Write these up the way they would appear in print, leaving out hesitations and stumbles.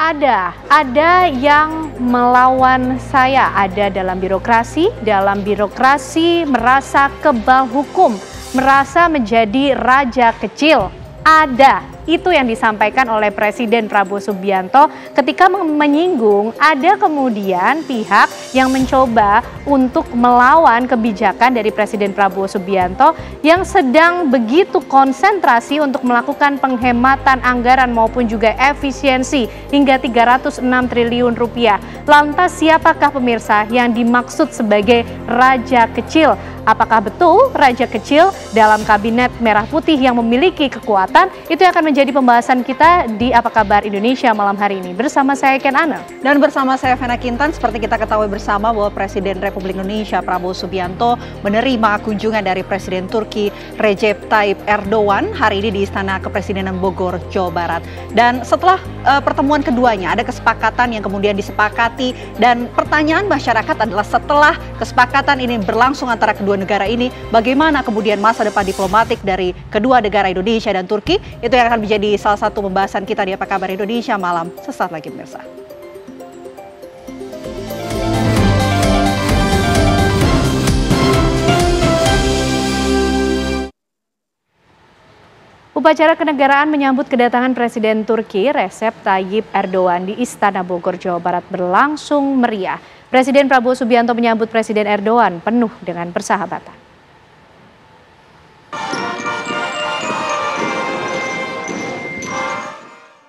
Ada yang melawan saya, ada dalam birokrasi merasa kebal hukum, merasa menjadi raja kecil. Itu yang disampaikan oleh Presiden Prabowo Subianto ketika menyinggung ada kemudian pihak yang mencoba untuk melawan kebijakan dari Presiden Prabowo Subianto yang sedang begitu konsentrasi untuk melakukan penghematan anggaran maupun juga efisiensi hingga 306 triliun rupiah. Lantas siapakah pemirsa yang dimaksud sebagai raja kecil? Apakah betul raja kecil dalam kabinet merah putih yang memiliki kekuatan? Itu yang akan menjadi pembahasan kita di Apa Kabar Indonesia malam hari ini. Bersama saya Ken Ana. Dan bersama saya Vena Kintan, seperti kita ketahui bersama bahwa Presiden Republik Indonesia Prabowo Subianto menerima kunjungan dari Presiden Turki Recep Tayyip Erdogan hari ini di Istana Kepresidenan Bogor, Jawa Barat. Dan setelah pertemuan keduanya ada kesepakatan yang kemudian disepakati, dan pertanyaan masyarakat adalah setelah kesepakatan ini berlangsung antara kedua negara ini, bagaimana kemudian masa depan diplomatik dari kedua negara Indonesia dan Turki? Itu yang akan menjadi salah satu pembahasan kita di Apa Kabar Indonesia malam sesaat lagi pemirsa. Upacara kenegaraan menyambut kedatangan Presiden Turki Recep Tayyip Erdogan di Istana Bogor, Jawa Barat berlangsung meriah. Presiden Prabowo Subianto menyambut Presiden Erdogan penuh dengan persahabatan.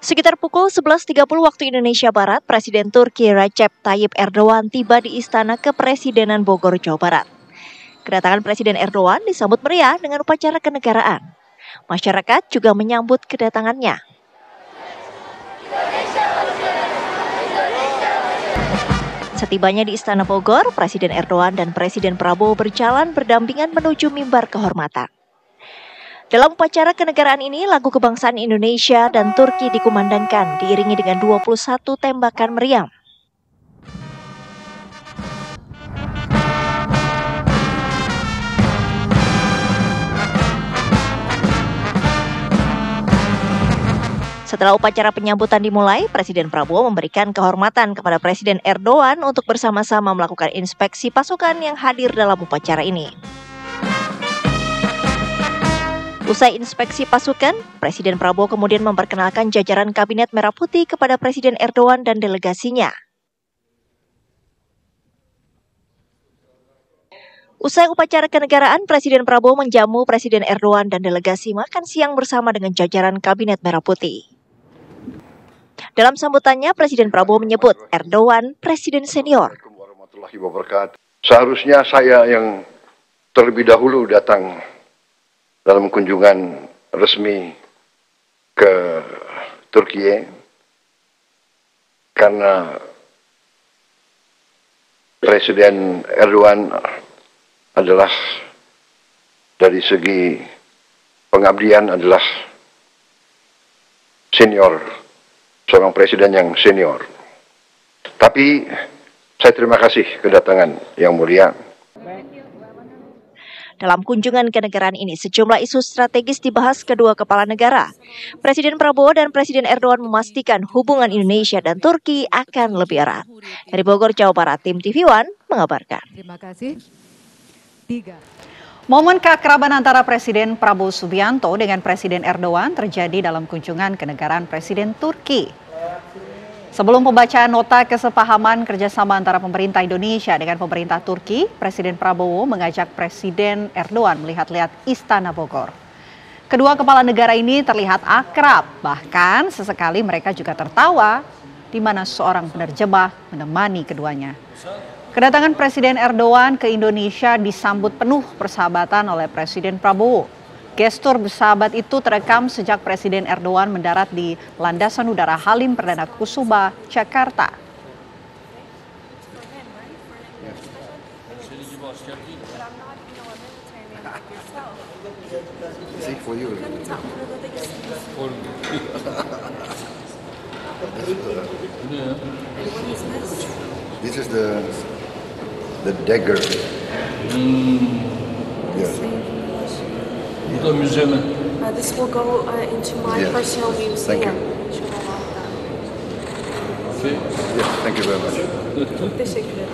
Sekitar pukul 11.30 waktu Indonesia Barat, Presiden Turki Recep Tayyip Erdogan tiba di Istana Kepresidenan Bogor, Jawa Barat. Kedatangan Presiden Erdogan disambut meriah dengan upacara kenegaraan. Masyarakat juga menyambut kedatangannya. Setibanya di Istana Bogor, Presiden Erdogan dan Presiden Prabowo berjalan berdampingan menuju mimbar kehormatan. Dalam upacara kenegaraan ini, lagu kebangsaan Indonesia dan Turki dikumandangkan, diiringi dengan 21 tembakan meriam. Setelah upacara penyambutan dimulai, Presiden Prabowo memberikan kehormatan kepada Presiden Erdogan untuk bersama-sama melakukan inspeksi pasukan yang hadir dalam upacara ini. Usai inspeksi pasukan, Presiden Prabowo kemudian memperkenalkan jajaran Kabinet Merah Putih kepada Presiden Erdogan dan delegasinya. Usai upacara kenegaraan, Presiden Prabowo menjamu Presiden Erdogan dan delegasi makan siang bersama dengan jajaran Kabinet Merah Putih. Dalam sambutannya, Presiden Prabowo menyebut Erdogan presiden senior. Seharusnya saya yang terlebih dahulu datang dalam kunjungan resmi ke Turki, karena Presiden Erdogan adalah dari segi pengabdian adalah senior, seorang presiden yang senior. Tapi saya terima kasih kedatangan yang mulia. Dalam kunjungan kenegaraan ini, sejumlah isu strategis dibahas kedua kepala negara. Presiden Prabowo dan Presiden Erdogan memastikan hubungan Indonesia dan Turki akan lebih erat. Dari Bogor, Jawa Barat, tim TV One mengabarkan. Terima kasih. Momen keakraban antara Presiden Prabowo Subianto dengan Presiden Erdogan terjadi dalam kunjungan kenegaraan Presiden Turki. Sebelum pembacaan nota kesepahaman kerjasama antara pemerintah Indonesia dengan pemerintah Turki, Presiden Prabowo mengajak Presiden Erdogan melihat-lihat Istana Bogor. Kedua kepala negara ini terlihat akrab, bahkan sesekali mereka juga tertawa, di mana seorang penerjemah menemani keduanya. Kedatangan Presiden Erdogan ke Indonesia disambut penuh persahabatan oleh Presiden Prabowo. Gestur bersahabat itu terekam sejak Presiden Erdogan mendarat di Landasan Udara Halim Perdana Kusuma, Jakarta. This is the dagger. Yes. This will go into my personal museum. Thank you. say? Yes, thank you very much. Çok teşekkür ederim.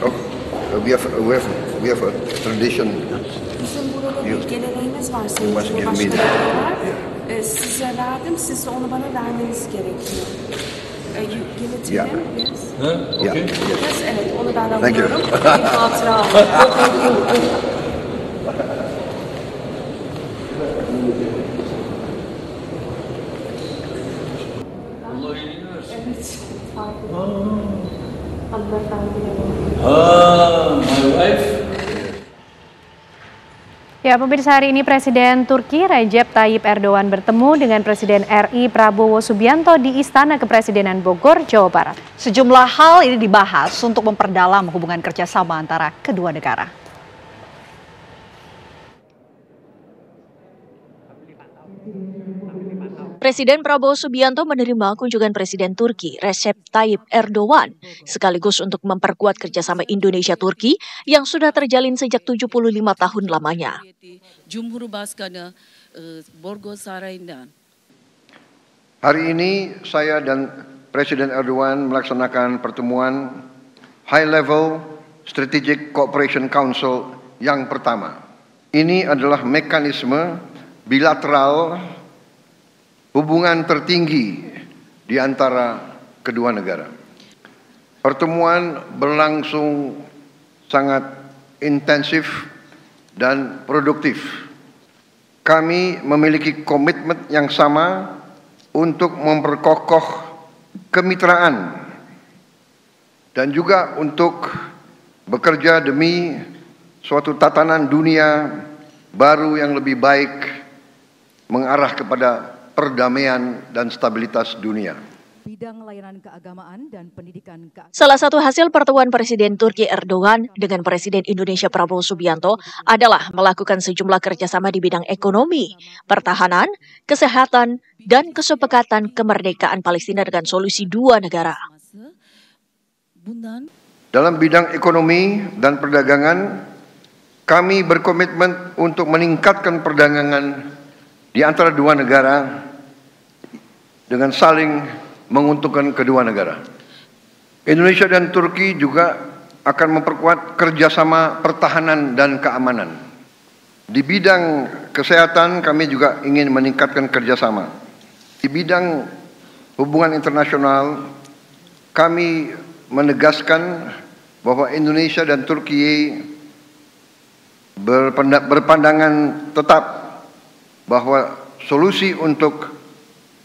Oh, we have a tradition. Bizim burada bir geleneğimiz var Sayın must give me Cumhurbaşkanı that. olarak. Size verdim, siz de onu bana vermeniz gerekiyor. You give it to Yeah. him, yes? Huh? Okay. Yes, evet, onu ben Thank you. alıyorum. Bir hatıra aldım. Allah iyiliğini versin. Evet, farklı. Hanımefendiyle var. Ah, my wife. Ya, pemirsa, hari ini Presiden Turki Recep Tayyip Erdogan bertemu dengan Presiden RI Prabowo Subianto di Istana Kepresidenan Bogor, Jawa Barat. Sejumlah hal ini dibahas untuk memperdalam hubungan kerjasama antara kedua negara. Presiden Prabowo Subianto menerima kunjungan Presiden Turki Recep Tayyip Erdogan sekaligus untuk memperkuat kerjasama Indonesia-Turki yang sudah terjalin sejak 75 tahun lamanya. Cumhurbaşkanı Borgo Sarayı'ndan. Hari ini saya dan Presiden Erdogan melaksanakan pertemuan High Level Strategic Cooperation Council yang pertama. Ini adalah mekanisme bilateral hubungan tertinggi di antara kedua negara. Pertemuan berlangsung sangat intensif dan produktif. Kami memiliki komitmen yang sama untuk memperkokoh kemitraan dan juga untuk bekerja demi suatu tatanan dunia baru yang lebih baik mengarah kepada perdamaian dan stabilitas dunia. Bidang layanan keagamaan dan pendidikan. Salah satu hasil pertemuan Presiden Turki Erdogan dengan Presiden Indonesia Prabowo Subianto adalah melakukan sejumlah kerjasama di bidang ekonomi, pertahanan, kesehatan, dan kesepakatan kemerdekaan Palestina dengan solusi dua negara. Dalam bidang ekonomi dan perdagangan, kami berkomitmen untuk meningkatkan perdagangan di antara dua negara dengan saling menguntungkan kedua negara. Indonesia dan Turki juga akan memperkuat kerjasama pertahanan dan keamanan. Di bidang kesehatan kami juga ingin meningkatkan kerjasama. Di bidang hubungan internasional kami menegaskan bahwa Indonesia dan Turki berpandangan tetap bahwa solusi untuk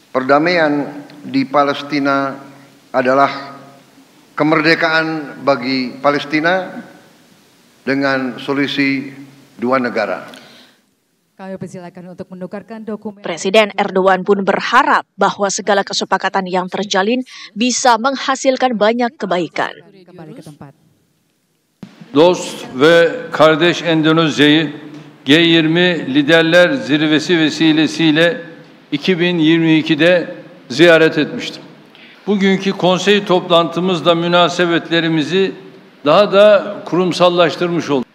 perdamaian di Palestina adalah kemerdekaan bagi Palestina dengan solusi dua negara. Kami persilakan untuk menukarkan dokumen. Presiden Erdogan pun berharap bahwa segala kesepakatan yang terjalin bisa menghasilkan banyak kebaikan. Kembali ke tempat. Dost ve kardeş Endonezya'yı G20 Liderler Zirvesi vesilesiyle 2022'de ziyaret etmiştim. Bugünkü konsey toplantımızda münasebetlerimizi daha da kurumsallaştırmış olduk.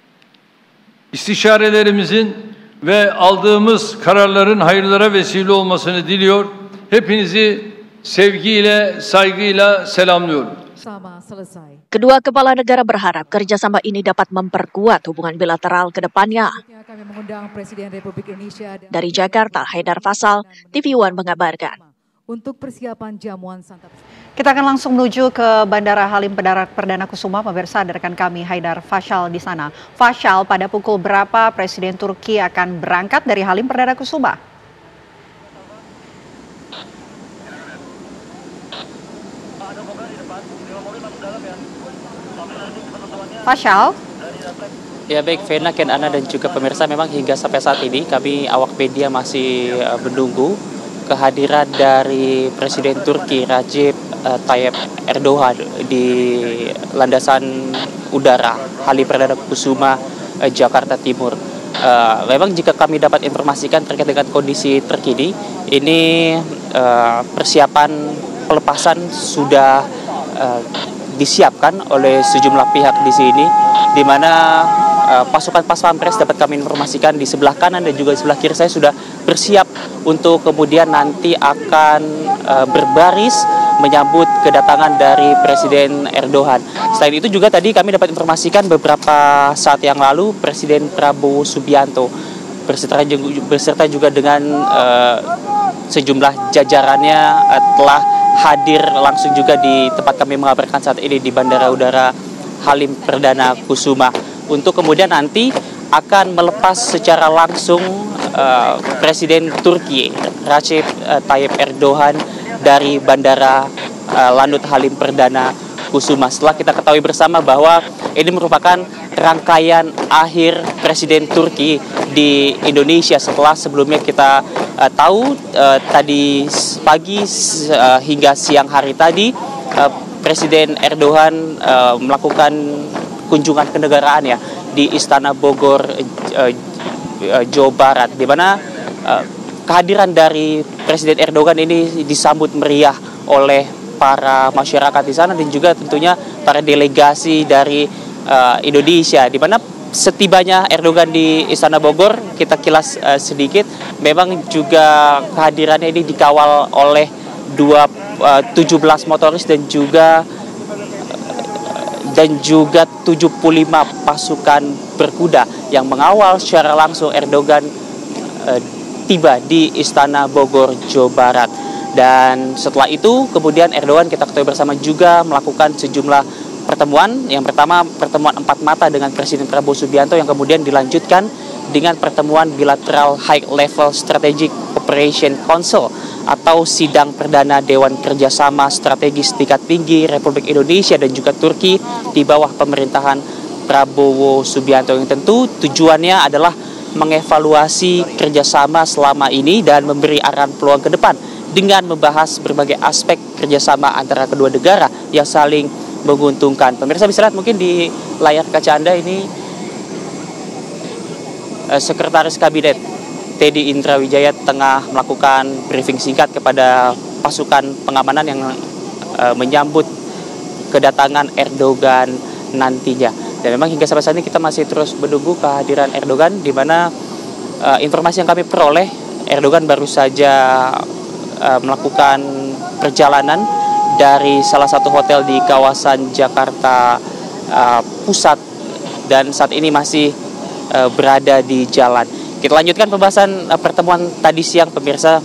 İstişarelerimizin ve aldığımız kararların hayırlara vesile olmasını diliyor. Hepinizi sevgiyle, saygıyla selamlıyorum. Sama selesai. Kedua kepala negara berharap kerjasama ini dapat memperkuat hubungan bilateral ke depannya. Kami mengundang Presiden Republik Indonesia Dari Jakarta, Haidar Fassal, TV One mengabarkan. untuk persiapan jamuan santap. Kita akan langsung menuju ke Bandara Halim Perdana Kusuma. Pemirsa, ada rekan kami Haidar Fassal di sana. Fassal, pada pukul berapa Presiden Turki akan berangkat dari Halim Perdana Kusuma? Fassal. Ya baik, Vena, Ken, Ana, dan juga pemirsa, memang hingga sampai saat ini kami awak media masih menunggu kehadiran dari Presiden Turki Recep Tayyip Erdogan di landasan udara Halim Perdana Kusuma, Jakarta Timur. Memang jika kami dapat informasikan terkait dengan kondisi terkini, ini persiapan pelepasan sudah disiapkan oleh sejumlah pihak di sini, di mana pasukan pas pampres dapat kami informasikan di sebelah kanan dan juga di sebelah kiri saya sudah bersiap untuk kemudian nanti akan berbaris menyambut kedatangan dari Presiden Erdogan. Selain itu juga tadi kami dapat informasikan beberapa saat yang lalu Presiden Prabowo Subianto berserta juga dengan sejumlah jajarannya telah hadir langsung juga di tempat kami mengabarkan saat ini di Bandara Udara Halim Perdana Kusuma untuk kemudian nanti akan melepas secara langsung Presiden Turki Recep Tayyip Erdogan dari Bandara Lanut Halim Perdana Kusuma. Setelah kita ketahui bersama bahwa ini merupakan rangkaian akhir Presiden Turki di Indonesia setelah sebelumnya kita tahu tadi pagi hingga siang hari tadi Presiden Erdogan melakukan kunjungan kenegaraan ya di Istana Bogor, Jawa Barat, di mana kehadiran dari Presiden Erdogan ini disambut meriah oleh para masyarakat di sana dan juga tentunya para delegasi dari Indonesia, di mana setibanya Erdogan di Istana Bogor, kita kilas sedikit, memang juga kehadirannya ini dikawal oleh 17 motoris dan juga 75 pasukan berkuda yang mengawal secara langsung Erdogan tiba di Istana Bogor, Jawa Barat. Dan setelah itu kemudian Erdogan kita ketahui bersama juga melakukan sejumlah pertemuan. Yang pertama pertemuan 4 mata dengan Presiden Prabowo Subianto yang kemudian dilanjutkan dengan pertemuan bilateral High Level Strategic Operation Council atau sidang perdana Dewan Kerjasama Strategis Tingkat Tinggi Republik Indonesia dan juga Turki di bawah pemerintahan Prabowo Subianto, yang tentu tujuannya adalah mengevaluasi kerjasama selama ini dan memberi arahan peluang ke depan dengan membahas berbagai aspek kerjasama antara kedua negara yang saling menguntungkan. Pemirsa bisa lihat mungkin di layar kaca Anda ini Sekretaris Kabinet Teddy Indra Wijaya tengah melakukan briefing singkat kepada pasukan pengamanan yang menyambut kedatangan Erdogan nantinya. Dan memang hingga sampai saat ini kita masih terus menunggu kehadiran Erdogan, di mana informasi yang kami peroleh, Erdogan baru saja melakukan perjalanan dari salah satu hotel di kawasan Jakarta Pusat dan saat ini masih berada di jalan. Kita lanjutkan pembahasan pertemuan tadi siang, pemirsa,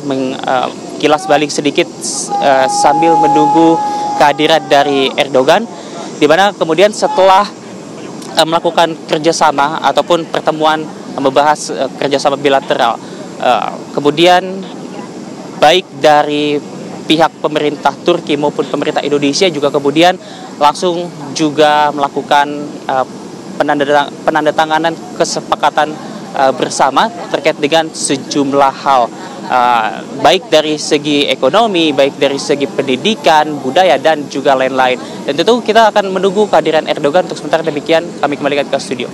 kilas balik sedikit sambil menunggu kehadiran dari Erdogan, di mana kemudian setelah melakukan kerjasama ataupun pertemuan membahas kerjasama bilateral, kemudian baik dari pihak pemerintah Turki maupun pemerintah Indonesia juga kemudian langsung juga melakukan penandatanganan kesepakatan bersama terkait dengan sejumlah hal, baik dari segi ekonomi, baik dari segi pendidikan, budaya, dan juga lain-lain. Dan tentu kita akan menunggu kehadiran Erdogan. Untuk sementara demikian, kami kembalikan ke studio.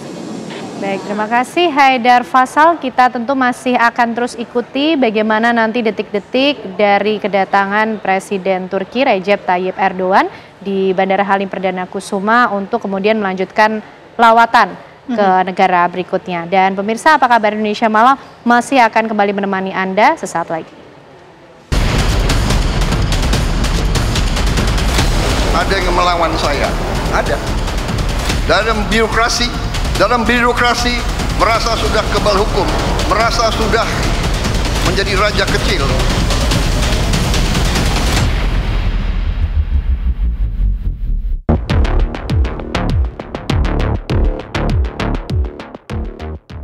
Baik, terima kasih Haidar Faisal. Kita tentu masih akan terus ikuti bagaimana nanti detik-detik dari kedatangan Presiden Turki Recep Tayyip Erdogan di Bandara Halim Perdana Kusuma untuk kemudian melanjutkan lawatan ke negara berikutnya. Dan pemirsa, apa kabar Indonesia Malam masih akan kembali menemani Anda sesaat lagi. Ada yang melawan saya, ada. Dalam birokrasi merasa sudah kebal hukum, merasa sudah menjadi raja kecil.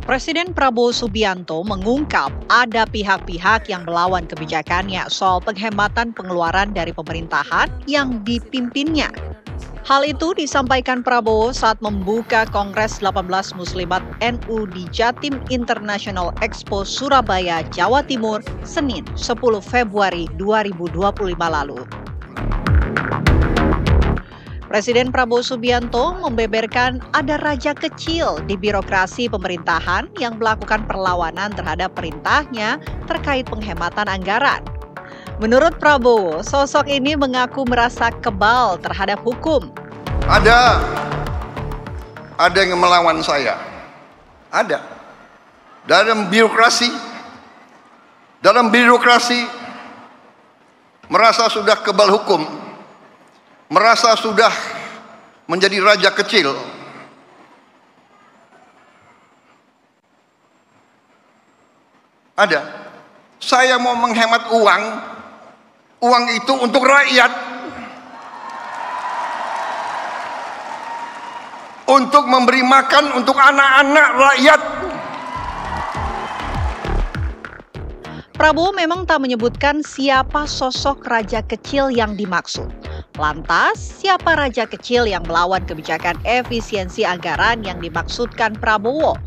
Presiden Prabowo Subianto mengungkap ada pihak-pihak yang melawan kebijakannya soal penghematan pengeluaran dari pemerintahan yang dipimpinnya. Hal itu disampaikan Prabowo saat membuka Kongres 18 Muslimat NU di Jatim International Expo Surabaya, Jawa Timur, Senin 10 Februari 2025 lalu. Presiden Prabowo Subianto membeberkan ada raja kecil di birokrasi pemerintahan yang melakukan perlawanan terhadap perintahnya terkait penghematan anggaran. Menurut Prabowo, sosok ini mengaku merasa kebal terhadap hukum. Ada yang melawan saya. Ada. Dalam birokrasi merasa sudah kebal hukum, merasa sudah menjadi raja kecil. Ada. Saya mau menghemat uang. Uang itu untuk rakyat. Untuk memberi makan untuk anak-anak rakyat. Prabowo memang tak menyebutkan siapa sosok raja kecil yang dimaksud. Lantas, siapa raja kecil yang melawan kebijakan efisiensi anggaran yang dimaksudkan Prabowo?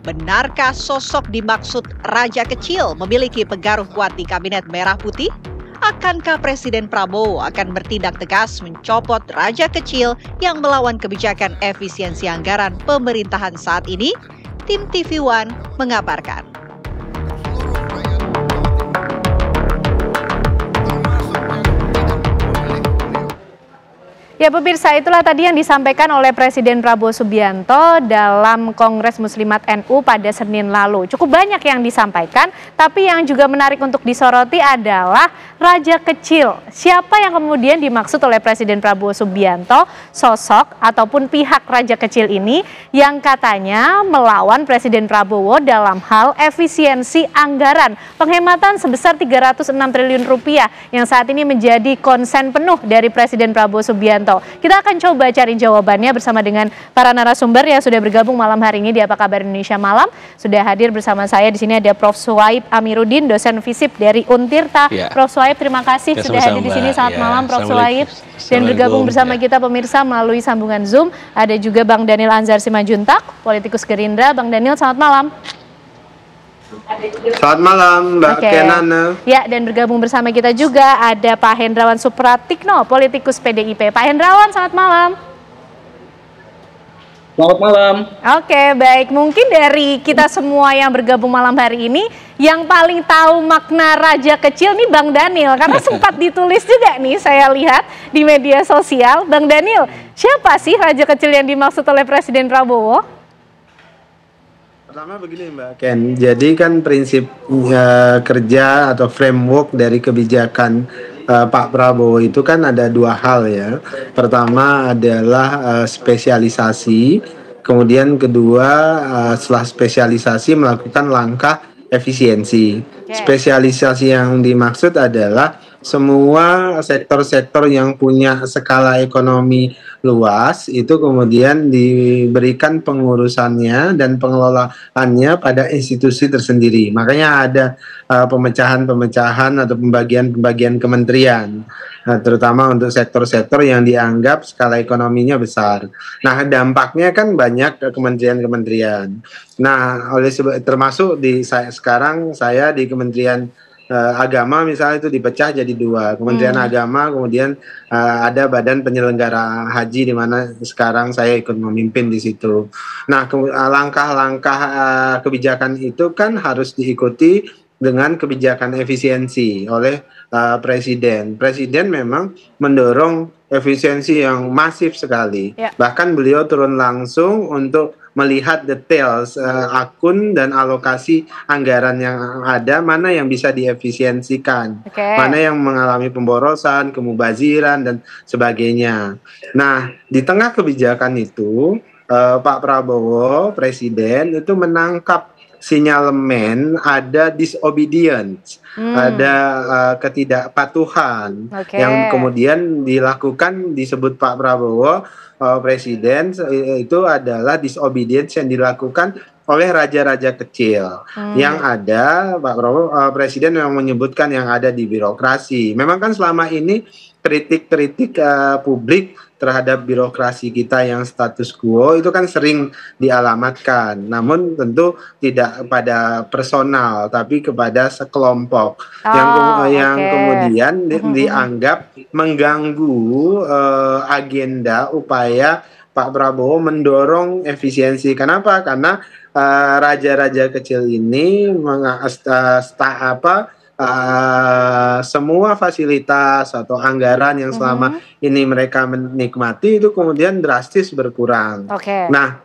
Benarkah sosok dimaksud raja kecil memiliki pengaruh kuat di kabinet merah putih? Akankah Presiden Prabowo akan bertindak tegas mencopot raja kecil yang melawan kebijakan efisiensi anggaran pemerintahan saat ini? Tim TV One mengabarkan. Ya pemirsa, itulah tadi yang disampaikan oleh Presiden Prabowo Subianto dalam Kongres Muslimat NU pada Senin lalu. Cukup banyak yang disampaikan, tapi yang juga menarik untuk disoroti adalah raja kecil. Siapa yang kemudian dimaksud oleh Presiden Prabowo Subianto, sosok ataupun pihak raja kecil ini yang katanya melawan Presiden Prabowo dalam hal efisiensi anggaran. Penghematan sebesar 306 triliun rupiah yang saat ini menjadi konsen penuh dari Presiden Prabowo Subianto. Kita akan coba cari jawabannya bersama dengan para narasumber yang sudah bergabung malam hari ini di Apa Kabar Indonesia Malam. Sudah hadir bersama saya di sini ada Prof. Suhaib Amiruddin, dosen FISIP dari Untirta. Ya. Prof. Suhaib, terima kasih sudah hadir di sini. Selamat malam Prof. Suhaib. Dan bergabung bersama kita pemirsa melalui sambungan Zoom ada juga Bang Daniel Anzar Simanjuntak, politikus Gerindra. Bang Daniel, selamat malam. Selamat malam Mbak Kenana. Ya, dan bergabung bersama kita juga ada Pak Hendrawan Supratikno, politikus PDIP. Pak Hendrawan, selamat malam. Selamat malam. Oke, baik. Mungkin dari kita semua yang bergabung malam hari ini, yang paling tahu makna raja kecil nih Bang Daniel. Karena sempat ditulis juga nih, saya lihat di media sosial. Bang Daniel, siapa sih raja kecil yang dimaksud oleh Presiden Prabowo? Pertama begini Mbak Ken, jadi kan prinsip kerja atau framework dari kebijakan Pak Prabowo itu kan ada dua hal ya. Pertama adalah spesialisasi, kemudian kedua setelah spesialisasi melakukan langkah efisiensi. Spesialisasi yang dimaksud adalah semua sektor-sektor yang punya skala ekonomi luas itu kemudian diberikan pengurusannya dan pengelolaannya pada institusi tersendiri. Makanya ada pemecahan-pemecahan atau pembagian-pembagian kementerian, terutama untuk sektor-sektor yang dianggap skala ekonominya besar. Nah, dampaknya kan banyak ke kementerian-kementerian. Nah, termasuk di sekarang saya di Kementerian Agama misalnya itu dipecah jadi dua, Kementerian Agama, kemudian ada Badan Penyelenggara Haji di mana sekarang saya ikut memimpin di situ. Nah, langkah-langkah kebijakan itu kan harus diikuti dengan kebijakan efisiensi oleh Presiden. Presiden memang mendorong efisiensi yang masif sekali. Ya. Bahkan beliau turun langsung untuk melihat details akun dan alokasi anggaran yang ada, mana yang bisa diefisiensikan, mana yang mengalami pemborosan, kemubaziran, dan sebagainya. Nah, di tengah kebijakan itu, Pak Prabowo, Presiden, itu menangkap sinyalemen ada disobedience, ada ketidakpatuhan yang kemudian dilakukan, disebut Pak Prabowo Presiden itu adalah disobedience yang dilakukan oleh raja-raja kecil. Yang ada Pak Prabowo Presiden yang menyebutkan yang ada di birokrasi. Memang kan selama ini kritik-kritik publik terhadap birokrasi kita yang status quo itu kan sering dialamatkan, namun tentu tidak pada personal tapi kepada sekelompok yang kemudian dianggap mengganggu agenda upaya Pak Prabowo mendorong efisiensi. Kenapa? Karena raja-raja kecil ini semua fasilitas atau anggaran yang selama ini mereka menikmati itu kemudian drastis berkurang. Nah,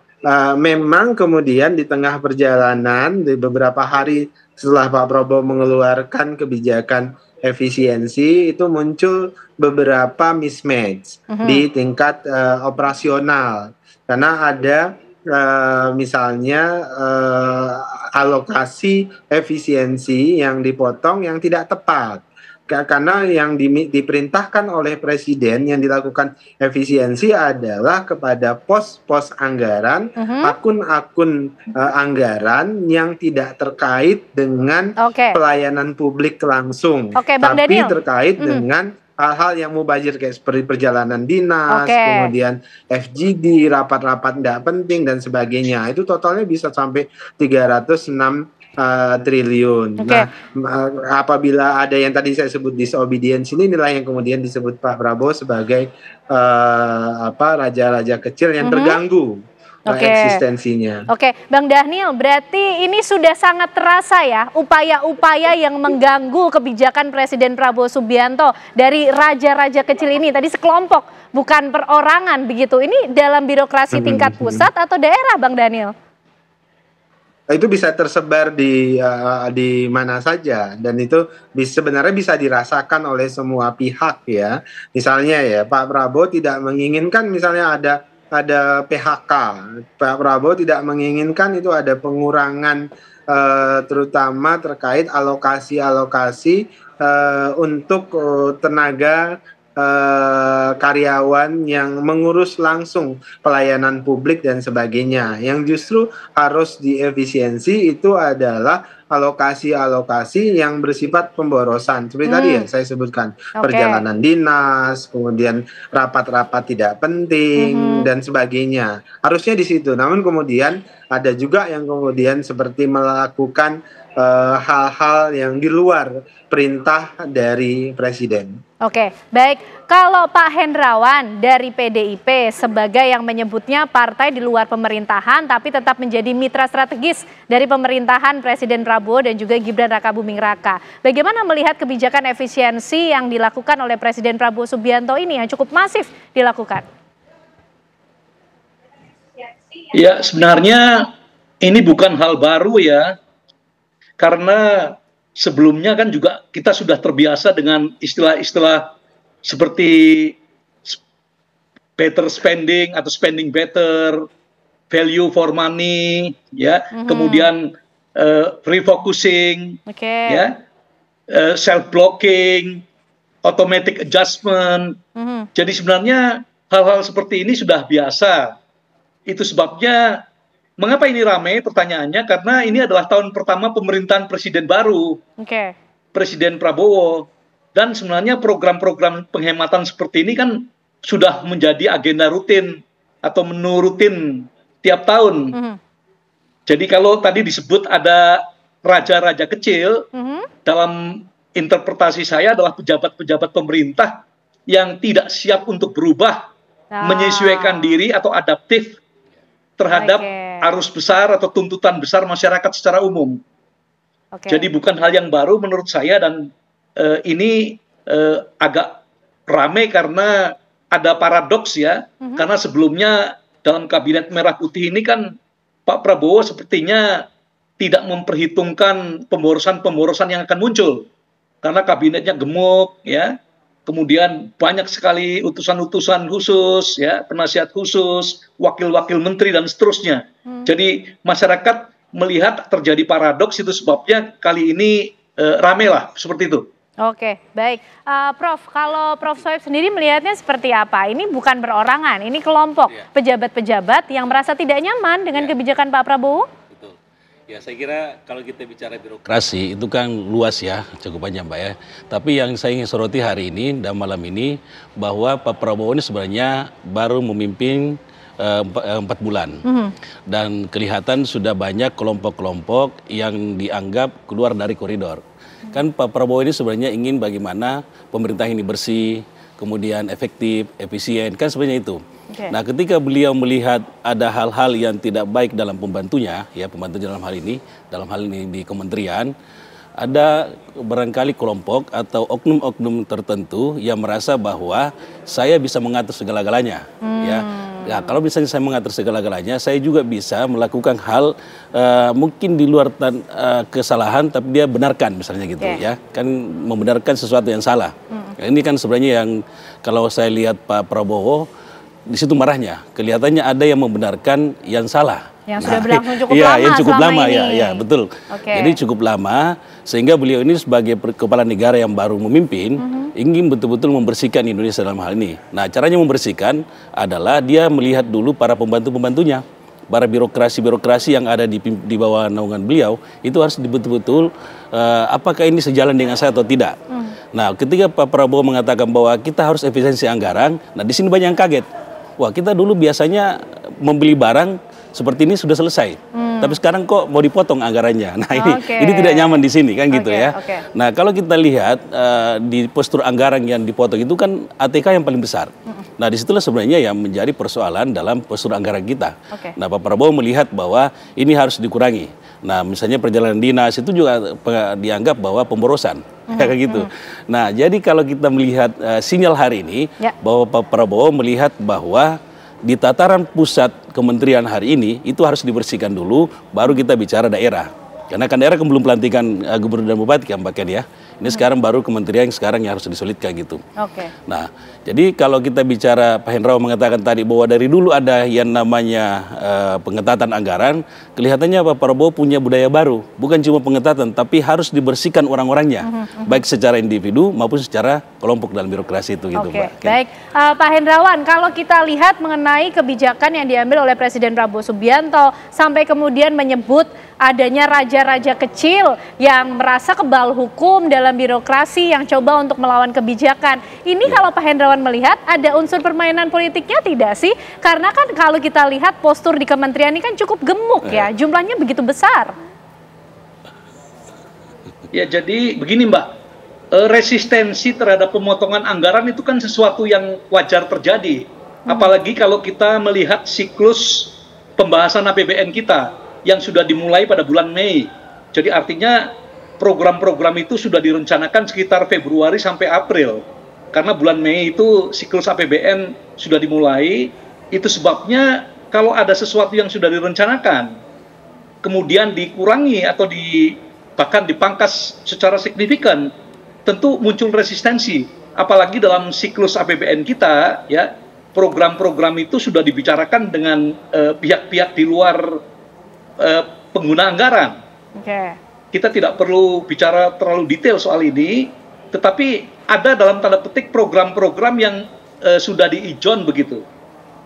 memang kemudian di tengah perjalanan di beberapa hari setelah Pak Prabowo mengeluarkan kebijakan efisiensi itu muncul beberapa mismatch di tingkat operasional karena ada misalnya alokasi efisiensi yang dipotong yang tidak tepat. Karena yang diperintahkan oleh presiden yang dilakukan efisiensi adalah kepada pos-pos anggaran, akun-akun anggaran yang tidak terkait dengan pelayanan publik langsung, tapi terkait dengan hal-hal yang mubazir kayak seperti perjalanan dinas, kemudian FGD, rapat-rapat tidak penting dan sebagainya. Itu totalnya bisa sampai 306 triliun. Nah, apabila ada yang tadi saya sebut disobedience inilah yang kemudian disebut Pak Prabowo sebagai raja-raja kecil yang terganggu eksistensinya. Bang Dhanil, berarti ini sudah sangat terasa ya upaya-upaya yang mengganggu kebijakan Presiden Prabowo Subianto dari raja-raja kecil ini tadi sekelompok, bukan perorangan begitu. Ini dalam birokrasi tingkat pusat atau daerah, Bang Dhanil? Itu bisa tersebar di mana saja dan itu sebenarnya bisa dirasakan oleh semua pihak ya. Misalnya ya Pak Prabowo tidak menginginkan misalnya ada PHK. Pak Prabowo tidak menginginkan itu ada pengurangan terutama terkait alokasi untuk tenaga karyawan yang mengurus langsung pelayanan publik dan sebagainya. Yang justru harus diefisiensi itu adalah alokasi-alokasi yang bersifat pemborosan. Seperti tadi ya saya sebutkan, perjalanan dinas, kemudian rapat-rapat tidak penting dan sebagainya. Harusnya di situ. Namun kemudian ada juga yang kemudian seperti melakukan hal-hal yang di luar perintah dari presiden. Baik. Kalau Pak Hendrawan dari PDIP sebagai yang menyebutnya partai di luar pemerintahan tapi tetap menjadi mitra strategis dari pemerintahan Presiden Prabowo dan juga Gibran Rakabuming Raka. Bagaimana melihat kebijakan efisiensi yang dilakukan oleh Presiden Prabowo Subianto ini yang cukup masif dilakukan? Ya, sebenarnya ini bukan hal baru ya. Karena sebelumnya kan juga kita sudah terbiasa dengan istilah-istilah seperti better spending atau spending better, value for money, ya, kemudian refocusing, ya, self blocking, automatic adjustment. Jadi sebenarnya hal-hal seperti ini sudah biasa. Itu sebabnya mengapa ini ramai pertanyaannya, karena ini adalah tahun pertama pemerintahan presiden baru, Presiden Prabowo. Dan sebenarnya program-program penghematan seperti ini kan sudah menjadi agenda rutin atau menu rutin tiap tahun. Jadi kalau tadi disebut ada raja-raja kecil, dalam interpretasi saya adalah pejabat-pejabat pemerintah yang tidak siap untuk berubah, menyesuaikan diri atau adaptif terhadap arus besar atau tuntutan besar masyarakat secara umum. Jadi bukan hal yang baru menurut saya, dan ini agak ramai karena ada paradoks ya. Karena sebelumnya dalam kabinet merah putih ini kan Pak Prabowo sepertinya tidak memperhitungkan pemborosan-pemborosan yang akan muncul. Karena kabinetnya gemuk ya. Kemudian banyak sekali utusan-utusan khusus, ya, penasihat khusus, wakil-wakil menteri dan seterusnya. Jadi masyarakat melihat terjadi paradoks, itu sebabnya kali ini rame lah seperti itu. Baik. Prof, kalau Prof Soeb sendiri melihatnya seperti apa? Ini bukan perorangan, ini kelompok pejabat-pejabat yang merasa tidak nyaman dengan kebijakan Pak Prabowo? Ya, saya kira kalau kita bicara birokrasi itu kan luas ya, cukup panjang Mbak ya. Tapi yang saya ingin soroti hari ini dan malam ini bahwa Pak Prabowo ini sebenarnya baru memimpin 4 bulan. Dan kelihatan sudah banyak kelompok-kelompok yang dianggap keluar dari koridor. Kan Pak Prabowo ini sebenarnya ingin bagaimana pemerintah ini bersih, kemudian efektif, efisien, kan sebenarnya itu. Nah, ketika beliau melihat ada hal-hal yang tidak baik dalam pembantunya, ya pembantunya dalam hal ini di kementerian, ada barangkali kelompok atau oknum-oknum tertentu yang merasa bahwa saya bisa mengatur segala-galanya, ya. Ya, kalau misalnya saya mengatur segala-galanya, saya juga bisa melakukan hal mungkin di luar kesalahan, tapi dia benarkan misalnya gitu ya, kan membenarkan sesuatu yang salah. Ini kan sebenarnya yang kalau saya lihat Pak Prabowo di situ marahnya, kelihatannya ada yang membenarkan yang salah. Yang sudah berlangsung cukup lama yang cukup lama ini. ya, betul. Jadi cukup lama sehingga beliau ini sebagai kepala negara yang baru memimpin ingin betul-betul membersihkan Indonesia dalam hal ini. Nah, caranya membersihkan adalah dia melihat dulu para pembantu-pembantunya, para birokrasi-birokrasi yang ada di bawah naungan beliau itu harus betul-betul apakah ini sejalan dengan saya atau tidak. Nah, ketika Pak Prabowo mengatakan bahwa kita harus efisiensi anggaran, nah di sini banyak yang kaget. Wah, kita dulu biasanya membeli barang seperti ini sudah selesai, tapi sekarang kok mau dipotong anggarannya. Nah, ini tidak nyaman di sini kan gitu ya. Nah, kalau kita lihat di postur anggaran yang dipotong itu kan ATK yang paling besar. Nah, disitulah sebenarnya yang menjadi persoalan dalam postur anggaran kita. Nah, Pak Prabowo melihat bahwa ini harus dikurangi. Nah, misalnya perjalanan dinas itu juga dianggap bahwa pemborosan, kayak gitu. Nah, jadi kalau kita melihat sinyal hari ini bahwa Pak Prabowo melihat bahwa di tataran pusat kementerian hari ini itu harus dibersihkan dulu, baru kita bicara daerah. Karena kan daerah kan belum pelantikan gubernur dan bupati kan bahkan ya. Ini sekarang baru kementerian yang sekarang yang harus disolidkan gitu. Nah, jadi kalau kita bicara, Pak Hendrawan mengatakan tadi bahwa dari dulu ada yang namanya pengetatan anggaran, kelihatannya Pak Prabowo punya budaya baru. Bukan cuma pengetatan, tapi harus dibersihkan orang-orangnya. Baik secara individu maupun secara kelompok dalam birokrasi itu gitu, Pak. Baik, Pak Hendrawan, kalau kita lihat mengenai kebijakan yang diambil oleh Presiden Prabowo Subianto, sampai kemudian menyebut adanya raja-raja kecil yang merasa kebal hukum dalam birokrasi yang coba untuk melawan kebijakan. Ini kalau Pak Hendrawan melihat ada unsur permainan politiknya tidak sih? Karena kan kalau kita lihat postur di kementerian ini kan cukup gemuk ya, jumlahnya begitu besar. Ya, jadi begini Mbak, resistensi terhadap pemotongan anggaran itu kan sesuatu yang wajar terjadi. Apalagi kalau kita melihat siklus pembahasan APBN kita yang sudah dimulai pada bulan Mei. Jadi artinya program-program itu sudah direncanakan sekitar Februari sampai April. Karena bulan Mei itu siklus APBN sudah dimulai. Itu sebabnya kalau ada sesuatu yang sudah direncanakan, kemudian dikurangi atau bahkan dipangkas secara signifikan, tentu muncul resistensi. Apalagi dalam siklus APBN kita, ya, program-program itu sudah dibicarakan dengan pihak-pihak di luar pengguna anggaran. Kita tidak perlu bicara terlalu detail soal ini, tetapi ada dalam tanda petik program-program yang sudah diijon begitu.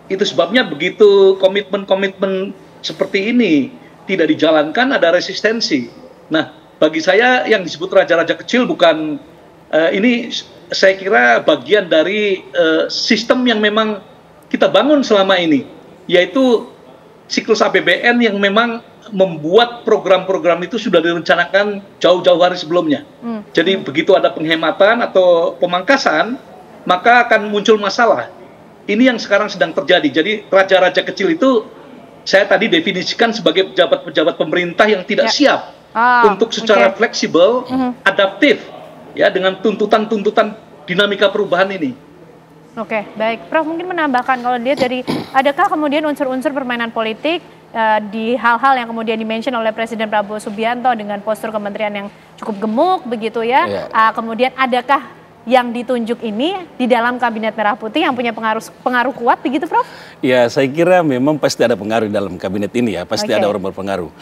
Itu sebabnya begitu komitmen-komitmen seperti ini tidak dijalankan, ada resistensi. Nah, bagi saya yang disebut raja-raja kecil bukan ini, saya kira bagian dari sistem yang memang kita bangun selama ini, yaitu siklus APBN yang memang membuat program-program itu sudah direncanakan jauh-jauh hari sebelumnya. Jadi begitu ada penghematan atau pemangkasan, maka akan muncul masalah. Ini yang sekarang sedang terjadi. Jadi raja-raja kecil itu saya tadi definisikan sebagai pejabat-pejabat pemerintah yang tidak siap untuk secara fleksibel, adaptif, ya, dengan tuntutan-tuntutan dinamika perubahan ini. Baik. Prof mungkin menambahkan kalau dilihat dari adakah kemudian unsur-unsur permainan politik di hal-hal yang kemudian dimention oleh Presiden Prabowo Subianto dengan postur kementerian yang cukup gemuk begitu ya. Kemudian adakah yang ditunjuk ini di dalam Kabinet Merah Putih yang punya pengaruh kuat begitu, Prof? Ya, saya kira memang pasti ada pengaruh dalam kabinet ini ya, pasti ada orang berpengaruh.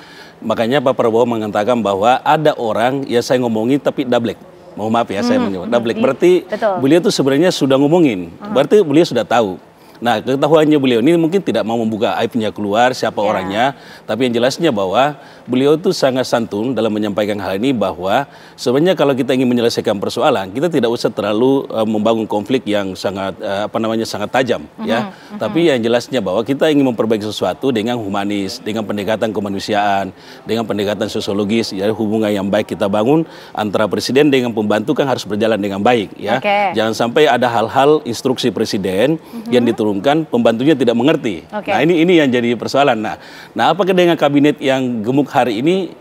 Makanya Pak Prabowo mengatakan bahwa ada orang ya saya ngomongin tapi dablek. Mohon maaf ya saya menyebut dablek. Berarti beliau tuh sebenarnya sudah ngomongin. Berarti beliau sudah tahu. Nah, ketahuannya beliau ini mungkin tidak mau membuka aibnya keluar siapa orangnya, tapi yang jelasnya bahwa beliau itu sangat santun dalam menyampaikan hal ini bahwa sebenarnya kalau kita ingin menyelesaikan persoalan, kita tidak usah terlalu membangun konflik yang sangat sangat tajam ya. Tapi yang jelasnya bahwa kita ingin memperbaiki sesuatu dengan humanis, dengan pendekatan kemanusiaan, dengan pendekatan sosiologis, ya hubungan yang baik kita bangun antara presiden dengan pembantu kan harus berjalan dengan baik ya. Jangan sampai ada hal-hal instruksi presiden yang diturunkan pembantunya tidak mengerti. Nah, ini yang jadi persoalan. Nah, apakah dengan kabinet yang gemuk hari ini,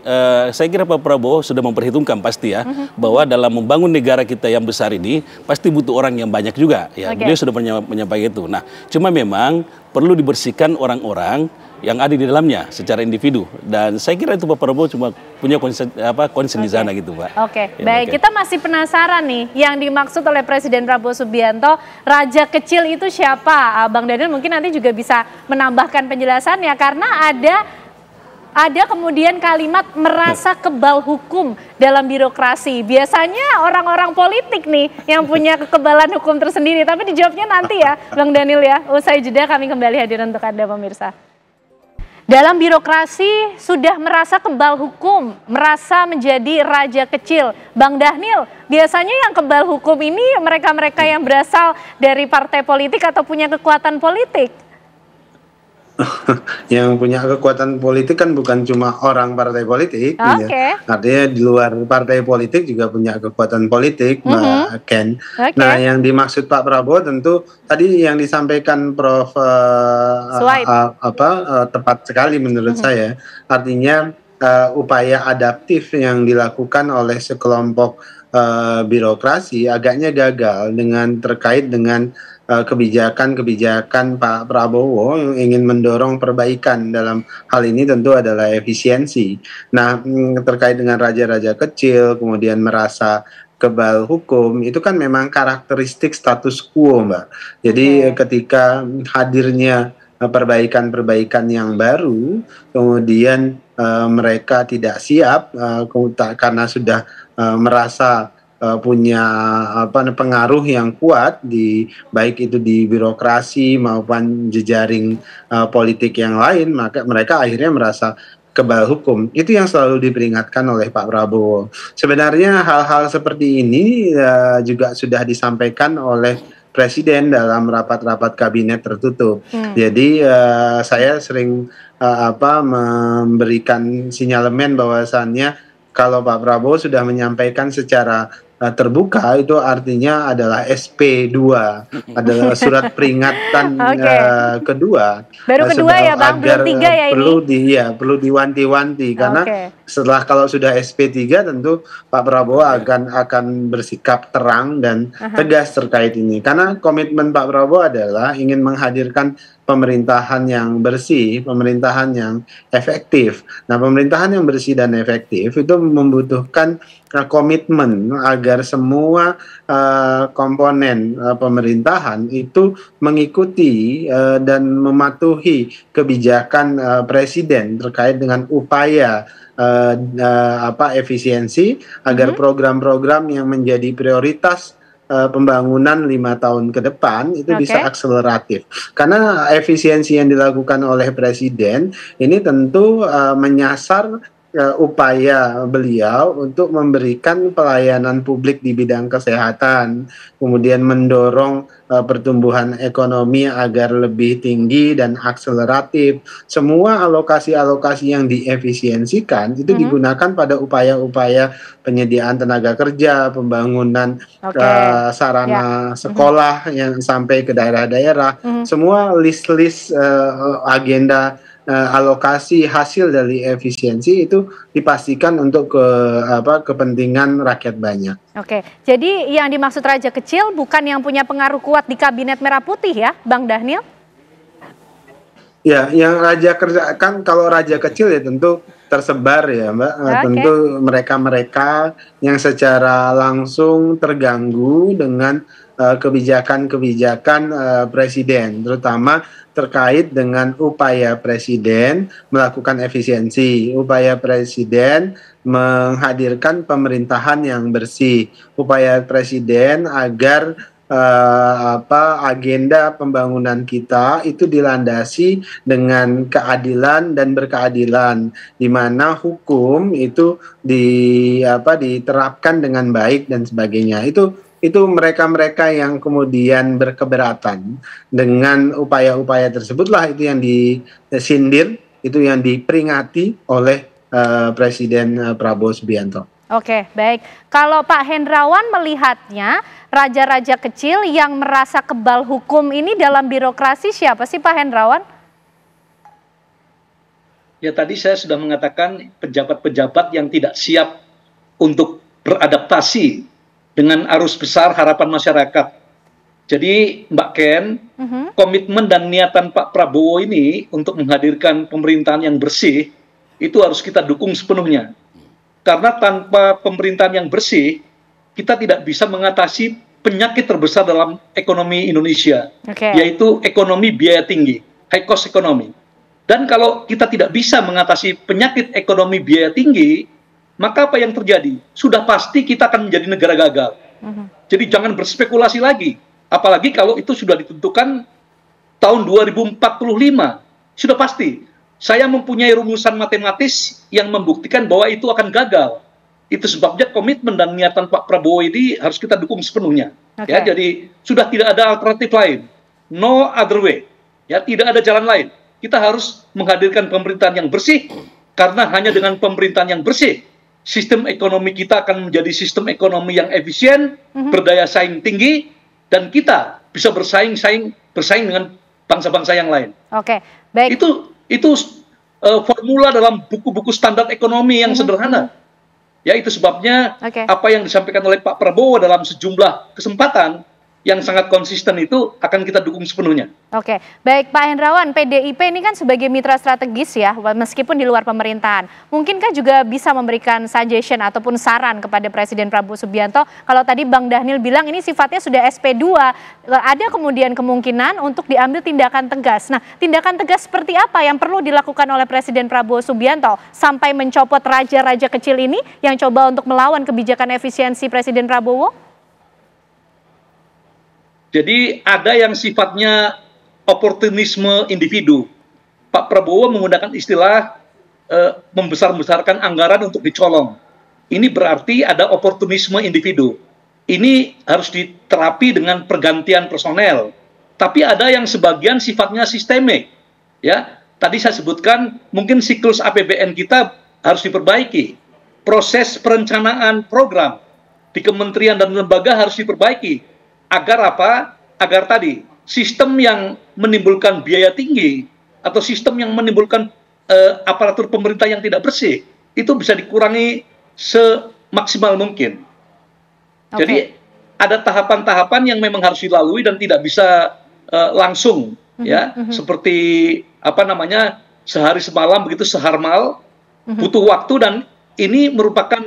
saya kira Pak Prabowo sudah memperhitungkan pasti ya, bahwa dalam membangun negara kita yang besar ini pasti butuh orang yang banyak juga. Ya, beliau sudah menyampaikan itu. Nah, cuma memang perlu dibersihkan orang-orang yang ada di dalamnya secara individu, dan saya kira itu Pak Prabowo cuma punya concern di sana gitu Pak. Oke, baik. Kita masih penasaran nih yang dimaksud oleh Presiden Prabowo Subianto, raja kecil itu siapa? Bang Daniel mungkin nanti juga bisa menambahkan penjelasannya, karena ada kemudian kalimat merasa kebal hukum dalam birokrasi. Biasanya orang-orang politik nih yang punya kekebalan hukum tersendiri, tapi dijawabnya nanti ya Bang Daniel ya. Usai jeda kami kembali hadir untuk Anda pemirsa. Dalam birokrasi sudah merasa kebal hukum, merasa menjadi raja kecil. Bang Daniel, biasanya yang kebal hukum ini mereka-mereka yang berasal dari partai politik atau punya kekuatan politik. Yang punya kekuatan politik kan bukan cuma orang partai politik, ya. Artinya di luar partai politik juga punya kekuatan politik, Mbak Ken. Nah, yang dimaksud Pak Prabowo tentu tadi yang disampaikan Prof. Tepat sekali menurut saya. Artinya upaya adaptif yang dilakukan oleh sekelompok birokrasi agaknya gagal terkait dengan kebijakan-kebijakan Pak Prabowo yang ingin mendorong perbaikan dalam hal ini tentu adalah efisiensi. Nah, terkait dengan raja-raja kecil, kemudian merasa kebal hukum, itu kan memang karakteristik status quo, Mbak. Jadi ketika hadirnya perbaikan-perbaikan yang baru, kemudian mereka tidak siap karena sudah merasa punya pengaruh yang kuat baik itu di birokrasi maupun jejaring politik yang lain, maka mereka akhirnya merasa kebal hukum. Itu yang selalu diperingatkan oleh Pak Prabowo. Sebenarnya hal-hal seperti ini juga sudah disampaikan oleh Presiden dalam rapat-rapat kabinet tertutup. Jadi saya sering memberikan sinyalemen bahwasannya kalau Pak Prabowo sudah menyampaikan secara terbuka, itu artinya adalah SP2, adalah surat peringatan kedua. Baru kedua ya Bang, belum 3 ya ini? Perlu diwanti-wanti, karena setelah kalau sudah SP3 tentu Pak Prabowo akan bersikap terang dan tegas terkait ini. Karena komitmen Pak Prabowo adalah ingin menghadirkan pemerintahan yang bersih, pemerintahan yang efektif. Nah, pemerintahan yang bersih dan efektif itu membutuhkan komitmen agar semua komponen pemerintahan itu mengikuti dan mematuhi kebijakan Presiden terkait dengan upaya efisiensi agar program-program yang menjadi prioritas pembangunan 5 tahun ke depan itu bisa akseleratif. Karena efisiensi yang dilakukan oleh Presiden ini tentu menyasar upaya beliau untuk memberikan pelayanan publik di bidang kesehatan, kemudian mendorong pertumbuhan ekonomi agar lebih tinggi dan akseleratif. Semua alokasi-alokasi yang diefisiensikan itu digunakan pada upaya-upaya penyediaan tenaga kerja, pembangunan sarana sekolah yang sampai ke daerah-daerah. Semua list-list agenda alokasi hasil dari efisiensi itu dipastikan untuk kepentingan rakyat banyak. Oke, jadi yang dimaksud raja kecil bukan yang punya pengaruh kuat di kabinet merah putih ya, Bang Daniel? Ya, yang raja kerja kan kalau raja kecil ya tentu tersebar ya Mbak, tentu mereka-mereka yang secara langsung terganggu dengan kebijakan-kebijakan Presiden, terutama terkait dengan upaya Presiden melakukan efisiensi, upaya Presiden menghadirkan pemerintahan yang bersih, upaya Presiden agar agenda pembangunan kita itu dilandasi dengan keadilan dan berkeadilan, di mana hukum itu diterapkan dengan baik dan sebagainya. Itu mereka-mereka yang kemudian berkeberatan dengan upaya-upaya tersebutlah itu yang disindir, itu yang diperingati oleh Presiden Prabowo Subianto. Oke, baik. Kalau Pak Hendrawan melihatnya raja-raja kecil yang merasa kebal hukum ini dalam birokrasi siapa sih Pak Hendrawan? Ya tadi saya sudah mengatakan pejabat-pejabat yang tidak siap untuk beradaptasi dengan arus besar harapan masyarakat. Jadi Mbak Ken, komitmen dan niatan Pak Prabowo ini untuk menghadirkan pemerintahan yang bersih, itu harus kita dukung sepenuhnya. Karena tanpa pemerintahan yang bersih, kita tidak bisa mengatasi penyakit terbesar dalam ekonomi Indonesia, yaitu ekonomi biaya tinggi, high cost economy. Dan kalau kita tidak bisa mengatasi penyakit ekonomi biaya tinggi, maka apa yang terjadi? Sudah pasti kita akan menjadi negara gagal. Jadi jangan berspekulasi lagi. Apalagi kalau itu sudah ditentukan tahun 2045. Sudah pasti. Saya mempunyai rumusan matematis yang membuktikan bahwa itu akan gagal. Itu sebabnya komitmen dan niatan Pak Prabowo ini harus kita dukung sepenuhnya. Ya, jadi sudah tidak ada alternatif lain. No other way. Ya, tidak ada jalan lain. Kita harus menghadirkan pemerintahan yang bersih, karena hanya dengan pemerintahan yang bersih, sistem ekonomi kita akan menjadi sistem ekonomi yang efisien, berdaya saing tinggi, dan kita bisa bersaing dengan bangsa-bangsa yang lain. Baik. Itu formula dalam buku-buku standar ekonomi yang sederhana. Ya, itu sebabnya apa yang disampaikan oleh Pak Prabowo dalam sejumlah kesempatan yang sangat konsisten itu akan kita dukung sepenuhnya. Baik Pak Hendrawan, PDIP ini kan sebagai mitra strategis ya, meskipun di luar pemerintahan. Mungkinkah juga bisa memberikan suggestion ataupun saran kepada Presiden Prabowo Subianto? Kalau tadi Bang Dhanil bilang ini sifatnya sudah SP2, ada kemudian kemungkinan untuk diambil tindakan tegas. Nah, tindakan tegas seperti apa yang perlu dilakukan oleh Presiden Prabowo Subianto sampai mencopot raja-raja kecil ini yang coba untuk melawan kebijakan efisiensi Presiden Prabowo? Jadi ada yang sifatnya oportunisme individu. Pak Prabowo menggunakan istilah membesar-besarkan anggaran untuk dicolong. Ini berarti ada oportunisme individu. Ini harus diterapi dengan pergantian personel. Tapi ada yang sebagian sifatnya sistemik. Ya, tadi saya sebutkan mungkin siklus APBN kita harus diperbaiki. Proses perencanaan program di kementerian dan lembaga harus diperbaiki. Agar apa? Agar tadi sistem yang menimbulkan biaya tinggi atau sistem yang menimbulkan aparatur pemerintah yang tidak bersih itu bisa dikurangi semaksimal mungkin. Jadi ada tahapan-tahapan yang memang harus dilalui dan tidak bisa langsung ya, seperti apa namanya sehari semalam begitu seharmal, butuh waktu, dan ini merupakan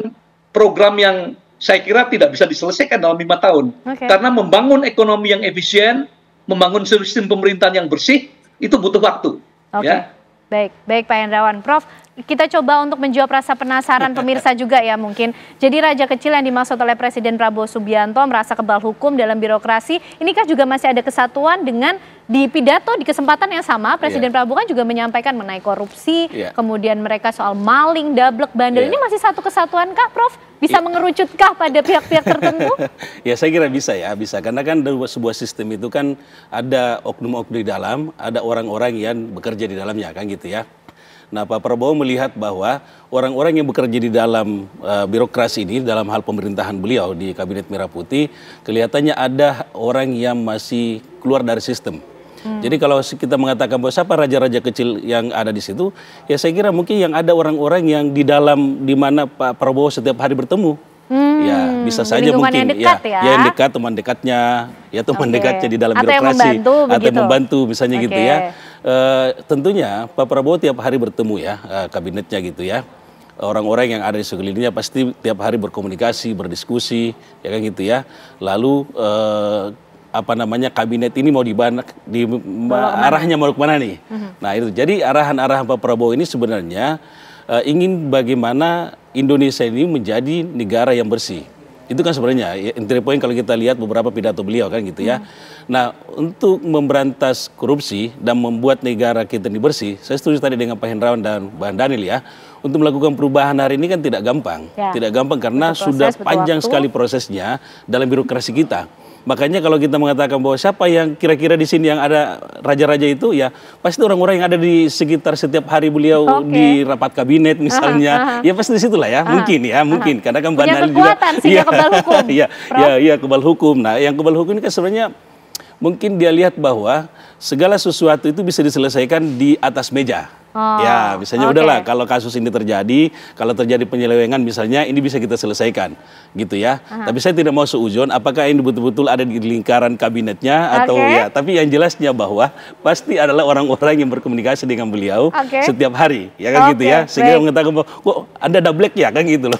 program yang saya kira tidak bisa diselesaikan dalam 5 tahun. Karena membangun ekonomi yang efisien, membangun sistem pemerintahan yang bersih, itu butuh waktu. Ya. Baik Pak Hendrawan. Prof, kita coba untuk menjawab rasa penasaran pemirsa juga ya mungkin. Jadi raja kecil yang dimaksud oleh Presiden Prabowo Subianto merasa kebal hukum dalam birokrasi, inikah juga masih ada kesatuan dengan di pidato di kesempatan yang sama Presiden Prabowo kan juga menyampaikan mengenai korupsi, kemudian mereka soal maling, dablek, bandel. Ini masih satu kesatuan kah Prof? Bisa mengerucutkah pada pihak-pihak tertentu? Ya saya kira bisa ya, bisa. Karena kan sebuah sistem itu kan ada oknum-oknum di dalam, ada orang-orang yang bekerja di dalamnya kan gitu ya. Nah, Pak Prabowo melihat bahwa orang-orang yang bekerja di dalam birokrasi ini, dalam hal pemerintahan beliau di Kabinet Merah Putih, kelihatannya ada orang yang masih keluar dari sistem. Jadi kalau kita mengatakan bahwa siapa raja-raja kecil yang ada di situ, ya saya kira mungkin yang ada orang-orang yang di dalam, di mana Pak Prabowo setiap hari bertemu. Ya bisa saja mungkin yang dekat, ya yang dekat, teman dekatnya, ya teman dekatnya di dalam birokrasi, atau yang membantu misalnya gitu ya. Tentunya Pak Prabowo tiap hari bertemu ya kabinetnya gitu ya. Orang-orang yang ada di sekelilingnya pasti tiap hari berkomunikasi, berdiskusi, ya kan gitu ya. Lalu apa namanya kabinet ini mau arahnya mau kemana nih? Nah itu jadi arahan-arahan Pak Prabowo ini sebenarnya ingin bagaimana Indonesia ini menjadi negara yang bersih. Itu kan sebenarnya entry point kalau kita lihat beberapa pidato beliau kan gitu ya. Nah untuk memberantas korupsi dan membuat negara kita ini bersih, saya setuju tadi dengan Pak Hendrawan dan Bang Dhanil ya. Untuk melakukan perubahan hari ini kan tidak gampang. Tidak gampang karena sudah panjang sekali prosesnya dalam birokrasi kita. Makanya kalau kita mengatakan bahwa siapa yang kira-kira di sini yang ada raja-raja itu, ya pasti orang-orang yang ada di sekitar setiap hari beliau di rapat kabinet misalnya, ya pasti di situlah ya, mungkin karena kan Bang Dhanil juga kebal hukum. Iya kebal hukum. Nah yang kebal hukum ini kan sebenarnya mungkin dia lihat bahwa segala sesuatu itu bisa diselesaikan di atas meja. Ya, misalnya udahlah kalau kasus ini terjadi, kalau terjadi penyelewengan misalnya ini bisa kita selesaikan, gitu ya. Tapi saya tidak mau seuzon apakah ini betul-betul ada di lingkaran kabinetnya atau ya. Tapi yang jelasnya bahwa pasti adalah orang-orang yang berkomunikasi dengan beliau setiap hari, ya kan gitu ya. Sehingga mengatakan bahwa kok Anda double ya kan gitu loh.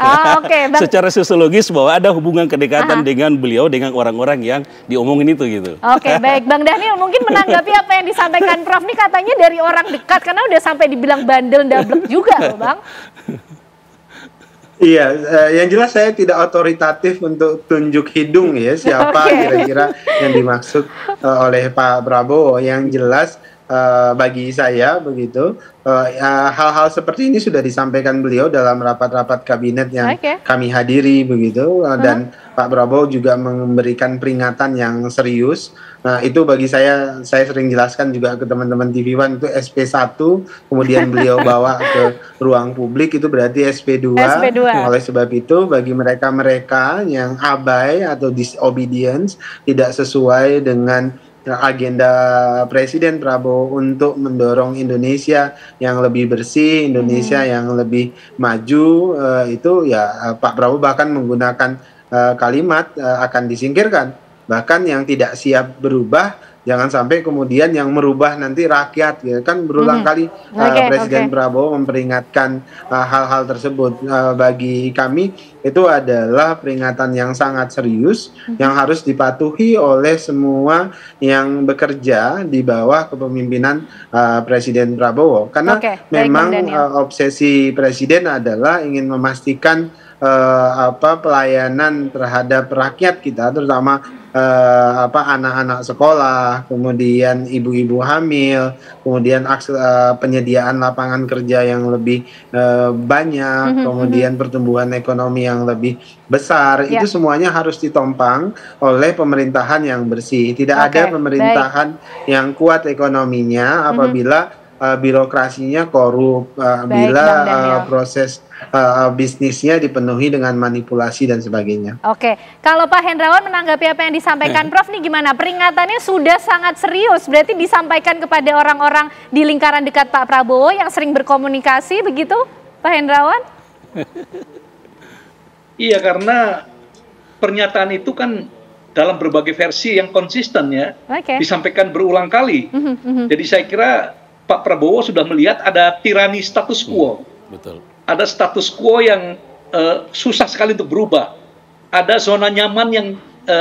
Secara sosiologis bahwa ada hubungan kedekatan dengan beliau dengan orang-orang yang diomongin itu gitu. Oke, baik Bang Daniel mungkin menanggapi apa yang disampaikan Prof nih katanya dari orang dekat karena udah sampai dibilang bandel dablek juga loh Bang. Iya, yang jelas saya tidak otoritatif untuk tunjuk hidung ya siapa kira-kira yang dimaksud oleh Pak Prabowo. Yang jelas bagi saya begitu hal-hal seperti ini sudah disampaikan beliau dalam rapat-rapat kabinet yang kami hadiri begitu dan Pak Prabowo juga memberikan peringatan yang serius. Nah itu bagi saya sering jelaskan juga ke teman-teman TV One itu SP1 kemudian beliau bawa ke ruang publik itu berarti SP2. Oleh sebab itu bagi mereka-mereka yang abai atau disobedience tidak sesuai dengan agenda Presiden Prabowo untuk mendorong Indonesia yang lebih bersih, Indonesia yang lebih maju, itu ya Pak Prabowo bahkan menggunakan kalimat akan disingkirkan. Bahkan yang tidak siap berubah, jangan sampai kemudian yang merubah nanti rakyat, ya kan berulang kali Presiden Prabowo memperingatkan hal-hal tersebut. Bagi kami itu adalah peringatan yang sangat serius yang harus dipatuhi oleh semua yang bekerja di bawah kepemimpinan Presiden Prabowo. Karena memang obsesi Presiden adalah ingin memastikan pelayanan terhadap rakyat kita, terutama anak-anak sekolah, kemudian ibu-ibu hamil, kemudian penyediaan lapangan kerja yang lebih banyak, kemudian pertumbuhan ekonomi yang lebih besar, itu semuanya harus ditompang oleh pemerintahan yang bersih. Tidak ada pemerintahan yang kuat ekonominya apabila birokrasinya korup, bila proses bisnisnya dipenuhi dengan manipulasi dan sebagainya. Oke, kalau Pak Hendrawan menanggapi apa yang disampaikan Prof nih gimana? Peringatannya sudah sangat serius, berarti disampaikan kepada orang-orang di lingkaran dekat Pak Prabowo yang sering berkomunikasi begitu, Pak Hendrawan? Iya, karena pernyataan itu kan dalam berbagai versi yang konsisten ya, disampaikan berulang kali. Jadi saya kira Pak Prabowo sudah melihat ada tirani status quo. Betul. Ada status quo yang susah sekali untuk berubah. Ada zona nyaman yang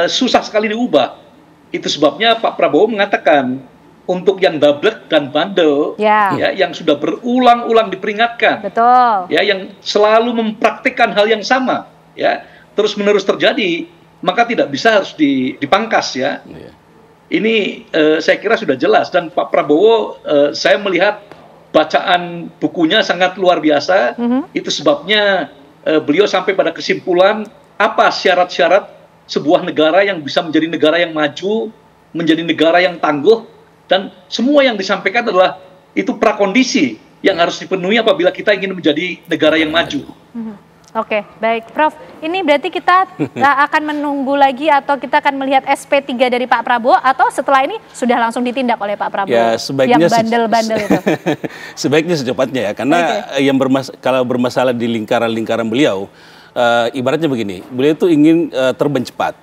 susah sekali diubah. Itu sebabnya Pak Prabowo mengatakan untuk yang dablek dan bandel, ya, yang sudah berulang-ulang diperingatkan, ya, yang selalu mempraktikkan hal yang sama, ya, terus-menerus terjadi, maka tidak bisa harus dipangkas, ya. Ini saya kira sudah jelas dan Pak Prabowo saya melihat bacaan bukunya sangat luar biasa. Itu sebabnya beliau sampai pada kesimpulan apa syarat-syarat sebuah negara yang bisa menjadi negara yang maju, menjadi negara yang tangguh, dan semua yang disampaikan adalah itu prakondisi yang harus dipenuhi apabila kita ingin menjadi negara yang maju. Oke, baik Prof. Ini berarti kita akan menunggu lagi atau kita akan melihat SP3 dari Pak Prabowo atau setelah ini sudah langsung ditindak oleh Pak Prabowo ya, sebaiknya yang bandel-bandel itu? Sebaiknya secepatnya ya, karena yang kalau bermasalah di lingkaran beliau, ibaratnya begini, beliau itu ingin terbang cepat.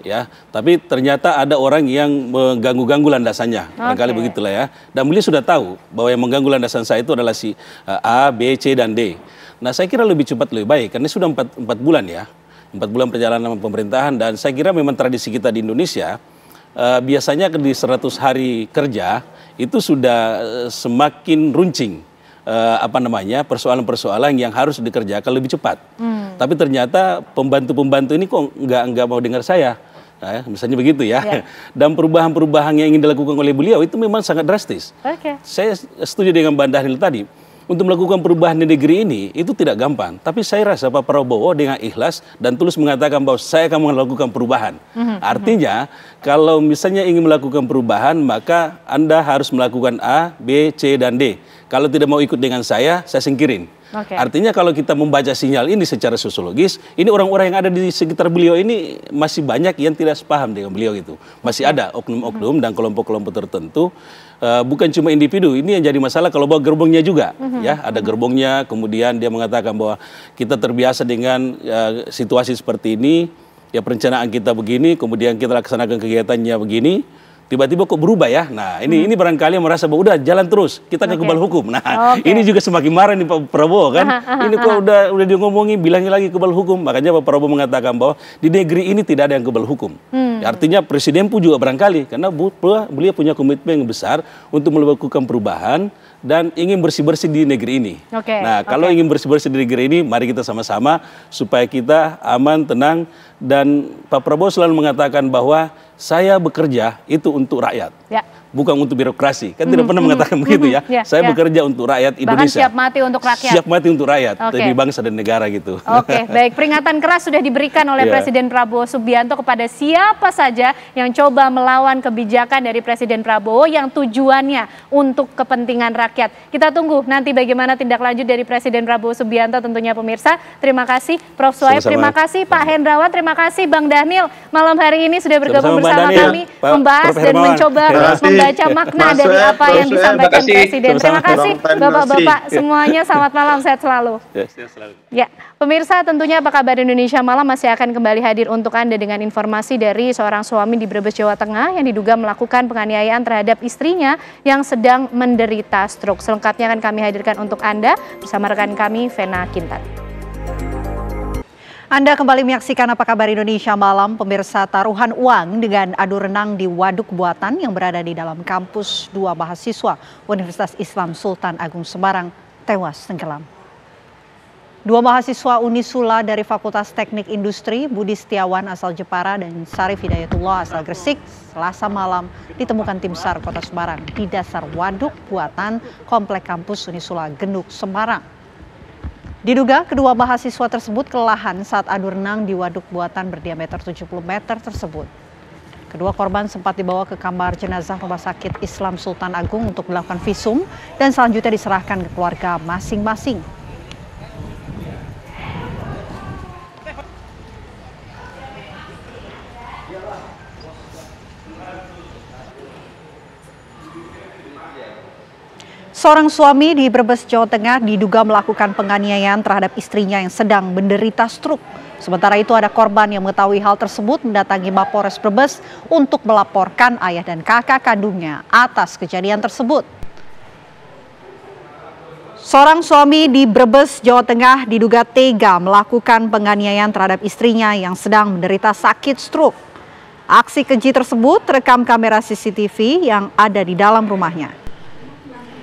Ya, tapi ternyata ada orang yang mengganggu-ganggu landasannya, barangkali begitulah ya. Dan beliau sudah tahu bahwa yang mengganggu landasan saya itu adalah si A, B, C, dan D. Nah, saya kira lebih cepat lebih baik, karena sudah 4 bulan ya, 4 bulan perjalanan pemerintahan, dan saya kira memang tradisi kita di Indonesia, biasanya di 100 hari kerja itu sudah semakin runcing, persoalan-persoalan yang harus dikerjakan lebih cepat. Tapi ternyata pembantu-pembantu ini kok nggak mau dengar saya. Nah, misalnya begitu ya. Dan perubahan-perubahan yang ingin dilakukan oleh beliau itu memang sangat drastis. Saya setuju dengan Bang Daniel tadi. Untuk melakukan perubahan di negeri ini itu tidak gampang. Tapi saya rasa Pak Prabowo dengan ikhlas dan tulus mengatakan bahwa saya akan melakukan perubahan. Artinya kalau misalnya ingin melakukan perubahan maka Anda harus melakukan A, B, C, dan D. Kalau tidak mau ikut dengan saya singkirin. Artinya kalau kita membaca sinyal ini secara sosiologis, ini orang-orang yang ada di sekitar beliau ini masih banyak yang tidak sepaham dengan beliau itu. Masih ada oknum-oknum dan kelompok-kelompok tertentu. Bukan cuma individu, ini yang jadi masalah kalau bawa gerbongnya juga. Ya, ada gerbongnya, kemudian dia mengatakan bahwa kita terbiasa dengan situasi seperti ini, ya perencanaan kita begini, kemudian kita laksanakan kegiatannya begini. Tiba-tiba kok berubah ya. Nah, ini barangkali merasa bahwa udah jalan terus, kita ke kebal hukum. Nah, ini juga semakin marah nih Pak Prabowo kan. Ini kok udah dia ngomongin bilangnya lagi kebal hukum. Makanya Pak Prabowo mengatakan bahwa di negeri ini tidak ada yang kebal hukum. Artinya presiden pun juga barangkali karena beliau punya komitmen yang besar untuk melakukan perubahan dan ingin bersih-bersih di negeri ini. Nah, kalau ingin bersih-bersih di negeri ini, mari kita sama-sama supaya kita aman, tenang. Dan Pak Prabowo selalu mengatakan bahwa saya bekerja itu untuk rakyat, bukan untuk birokrasi. Kan tidak pernah mengatakan begitu ya. Saya bekerja untuk rakyat Indonesia. Bahkan siap mati untuk rakyat. Siap mati untuk rakyat, demi bangsa dan negara gitu. Baik. Peringatan keras sudah diberikan oleh Presiden Prabowo Subianto kepada siapa saja yang coba melawan kebijakan dari Presiden Prabowo yang tujuannya untuk kepentingan rakyat. Kita tunggu nanti bagaimana tindak lanjut dari Presiden Prabowo Subianto tentunya pemirsa. Terima kasih Prof. Suhaib, terima kasih Pak Hendrawan, terima kasih Bang Daniel malam hari ini sudah bergabung bersama kami membahas dan mencoba membaca makna dari apa yang disampaikan Presiden. Terima kasih Bapak-bapak semuanya, selamat malam, sehat selalu. Ya, pemirsa, tentunya Apa Kabar Indonesia Malam masih akan kembali hadir untuk Anda dengan informasi dari seorang suami di Brebes, Jawa Tengah yang diduga melakukan penganiayaan terhadap istrinya yang sedang menderita stroke. Selengkapnya akan kami hadirkan untuk Anda bersama rekan kami Vena Kintan. Anda kembali menyaksikan Apa Kabar Indonesia Malam. Pemirsa, taruhan uang dengan adu renang di waduk buatan yang berada di dalam kampus 2 mahasiswa Universitas Islam Sultan Agung Semarang tewas tenggelam. 2 mahasiswa Unisula dari Fakultas Teknik Industri, Budi Setiawan asal Jepara dan Sarif Hidayatullah asal Gresik, Selasa malam ditemukan tim SAR Kota Semarang di dasar waduk buatan Komplek Kampus Unisula Genuk, Semarang. Diduga kedua mahasiswa tersebut kelelahan saat adu renang di waduk buatan berdiameter 70 meter tersebut. Kedua korban sempat dibawa ke kamar jenazah Rumah Sakit Islam Sultan Agung untuk dilakukan visum dan selanjutnya diserahkan ke keluarga masing-masing. Seorang suami di Brebes, Jawa Tengah diduga melakukan penganiayaan terhadap istrinya yang sedang menderita stroke. Sementara itu ada korban yang mengetahui hal tersebut mendatangi Mapolres Brebes untuk melaporkan ayah dan kakak kandungnya atas kejadian tersebut. Seorang suami di Brebes, Jawa Tengah diduga tega melakukan penganiayaan terhadap istrinya yang sedang menderita sakit stroke. Aksi keji tersebut terekam kamera CCTV yang ada di dalam rumahnya.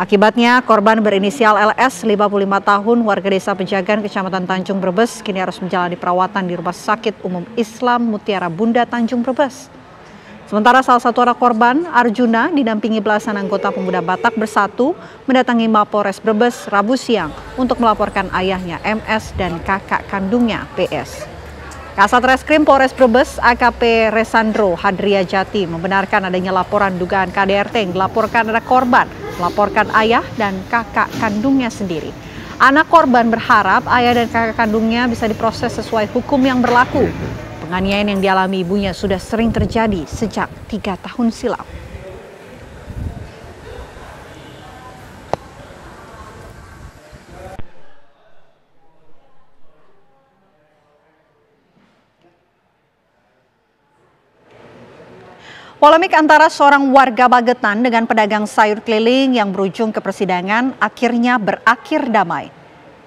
Akibatnya korban berinisial LS, 55 tahun, warga desa Pejagan, Kecamatan Tanjung Brebes, kini harus menjalani perawatan di Rumah Sakit Umum Islam Mutiara Bunda Tanjung Brebes. Sementara salah satu anak korban, Arjuna, didampingi belasan anggota pemuda Batak Bersatu, mendatangi Mapolres Brebes Rabu siang untuk melaporkan ayahnya MS dan kakak kandungnya PS. Kasat Reskrim Polres Brebes AKP Resandro Hadria Jati membenarkan adanya laporan dugaan KDRT yang dilaporkan ada korban, melaporkan ayah dan kakak kandungnya sendiri. Anak korban berharap ayah dan kakak kandungnya bisa diproses sesuai hukum yang berlaku. Penganiayaan yang dialami ibunya sudah sering terjadi sejak 3 tahun silam. Polemik antara seorang warga Magetan dengan pedagang sayur keliling yang berujung ke persidangan akhirnya berakhir damai.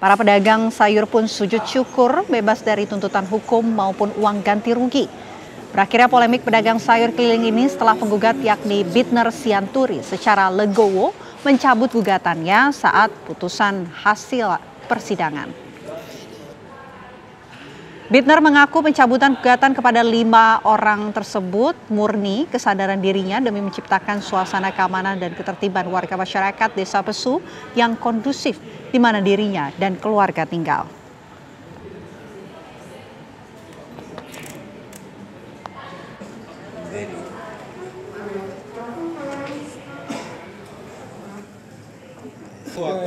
Para pedagang sayur pun sujud syukur bebas dari tuntutan hukum maupun uang ganti rugi. Berakhirnya polemik pedagang sayur keliling ini setelah penggugat yakni Bitner Sianturi secara legowo mencabut gugatannya saat putusan hasil persidangan. Bitner mengaku pencabutan gugatan kepada 5 orang tersebut murni kesadaran dirinya demi menciptakan suasana keamanan dan ketertiban warga masyarakat Desa Pesu yang kondusif di mana dirinya dan keluarga tinggal. Ribuan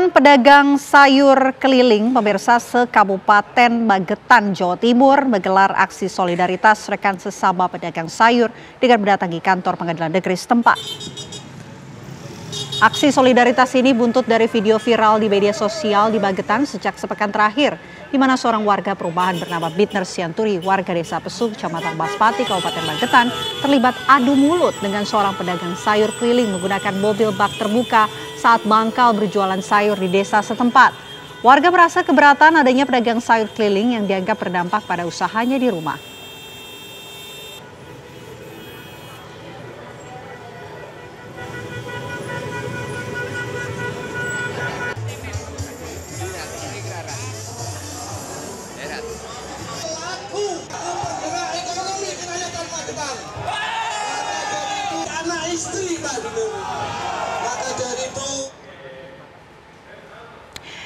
pedagang sayur keliling pemirsa se-Kabupaten Magetan, Jawa Timur menggelar aksi solidaritas rekan sesama pedagang sayur dengan mendatangi kantor pengadilan negeri setempat. Aksi solidaritas ini buntut dari video viral di media sosial di Magetan sejak sepekan terakhir, di mana seorang warga perumahan bernama Bitner Sianturi, warga desa Pesu, Kecamatan Baspati, Kabupaten Magetan, terlibat adu mulut dengan seorang pedagang sayur keliling menggunakan mobil bak terbuka saat mangkal berjualan sayur di desa setempat. Warga merasa keberatan adanya pedagang sayur keliling yang dianggap berdampak pada usahanya di rumah.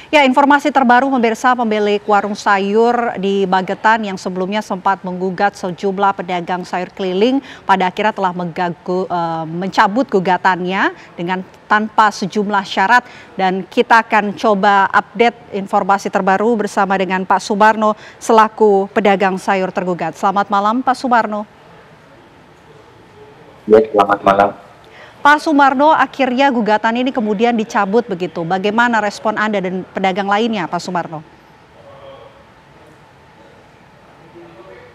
Ya, informasi terbaru pemirsa, pemilik warung sayur di Magetan yang sebelumnya sempat menggugat sejumlah pedagang sayur keliling pada akhirnya telah mencabut gugatannya dengan tanpa sejumlah syarat, dan kita akan coba update informasi terbaru bersama dengan Pak Sumarno selaku pedagang sayur tergugat. Selamat malam Pak Sumarno. Ya, selamat malam. Pak Sumarno, akhirnya gugatan ini kemudian dicabut begitu. Bagaimana respon Anda dan pedagang lainnya, Pak Sumarno?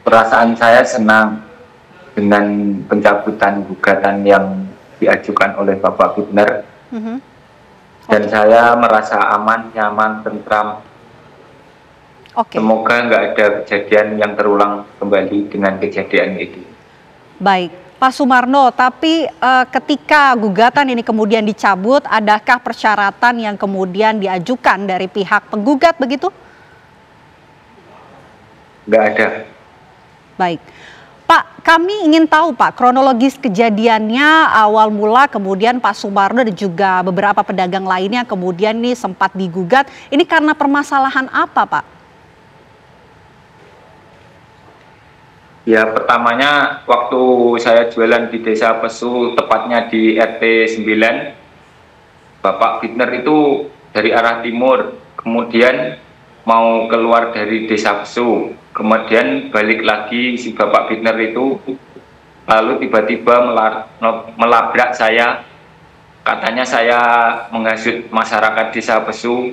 Perasaan saya senang dengan pencabutan gugatan yang diajukan oleh Bapak Bitner. Dan saya merasa aman, nyaman, tentram. Semoga nggak ada kejadian yang terulang kembali dengan kejadian itu. Baik. Pak Sumarno, tapi ketika gugatan ini kemudian dicabut, adakah persyaratan yang kemudian diajukan dari pihak penggugat begitu? Nggak ada. Baik. Pak, kami ingin tahu Pak, kronologis kejadiannya awal mula kemudian Pak Sumarno dan juga beberapa pedagang lainnya kemudian ini sempat digugat. Ini karena permasalahan apa Pak? Ya, pertamanya waktu saya jualan di Desa Pesu, tepatnya di RT 9, Bapak Bitner itu dari arah timur, kemudian mau keluar dari Desa Pesu, kemudian balik lagi si Bapak Bitner itu, lalu tiba-tiba melabrak saya, katanya saya menghasut masyarakat Desa Pesu,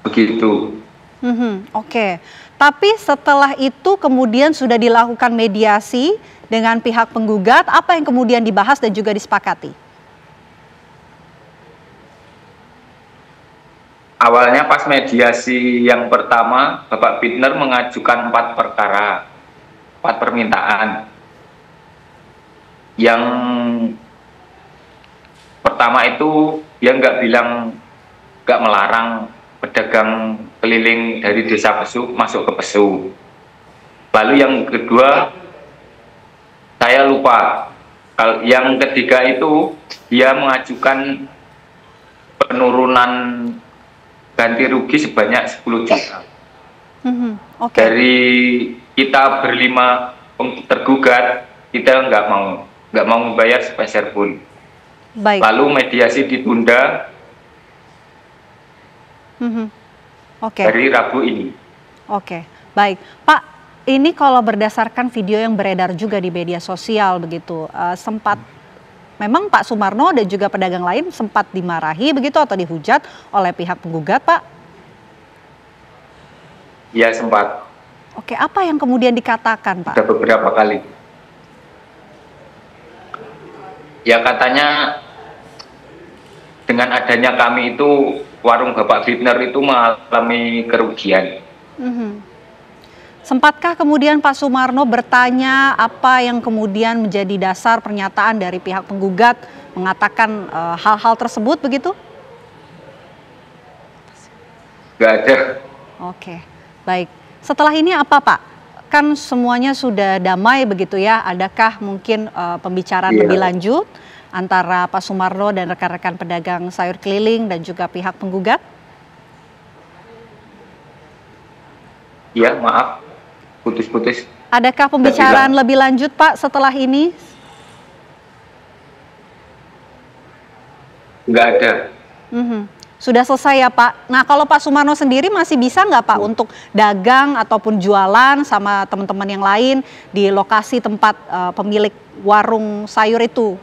begitu. Oke. Tapi setelah itu kemudian sudah dilakukan mediasi dengan pihak penggugat, apa yang kemudian dibahas dan juga disepakati? Awalnya pas mediasi yang pertama, Bapak Bitner mengajukan 4 perkara, 4 permintaan. Yang pertama itu dia nggak melarang pedagang keliling dari Desa Pesu masuk ke Pesu. Lalu yang kedua, saya lupa. Yang ketiga itu dia mengajukan penurunan ganti rugi sebanyak 10 juta. Dari kita berlima tergugat, kita nggak mau membayar sepeser pun. Baik. Lalu mediasi ditunda. Dari Rabu ini. Oke, baik. Pak, ini kalau berdasarkan video yang beredar juga di media sosial begitu, memang Pak Sumarno dan juga pedagang lain sempat dimarahi begitu atau dihujat oleh pihak penggugat, Pak? Ya, sempat. Oke, apa yang kemudian dikatakan, Pak? Ada beberapa kali. Ya, katanya dengan adanya kami itu, warung Bapak Bitner itu mengalami kerugian. Sempatkah kemudian Pak Sumarno bertanya apa yang kemudian menjadi dasar pernyataan dari pihak penggugat mengatakan hal-hal tersebut begitu? Nggak ada. Oke, baik. Setelah ini apa Pak? Kan semuanya sudah damai begitu ya, adakah mungkin pembicaraan lebih lanjut? antara Pak Sumarno dan rekan-rekan pedagang sayur keliling dan juga pihak penggugat? Iya, maaf, putus-putus. Adakah pembicaraan lebih lanjut, Pak, setelah ini? Nggak ada. Sudah selesai ya, Pak. Nah, kalau Pak Sumarno sendiri masih bisa nggak, Pak, untuk dagang ataupun jualan sama teman-teman yang lain di lokasi tempat pemilik warung sayur itu?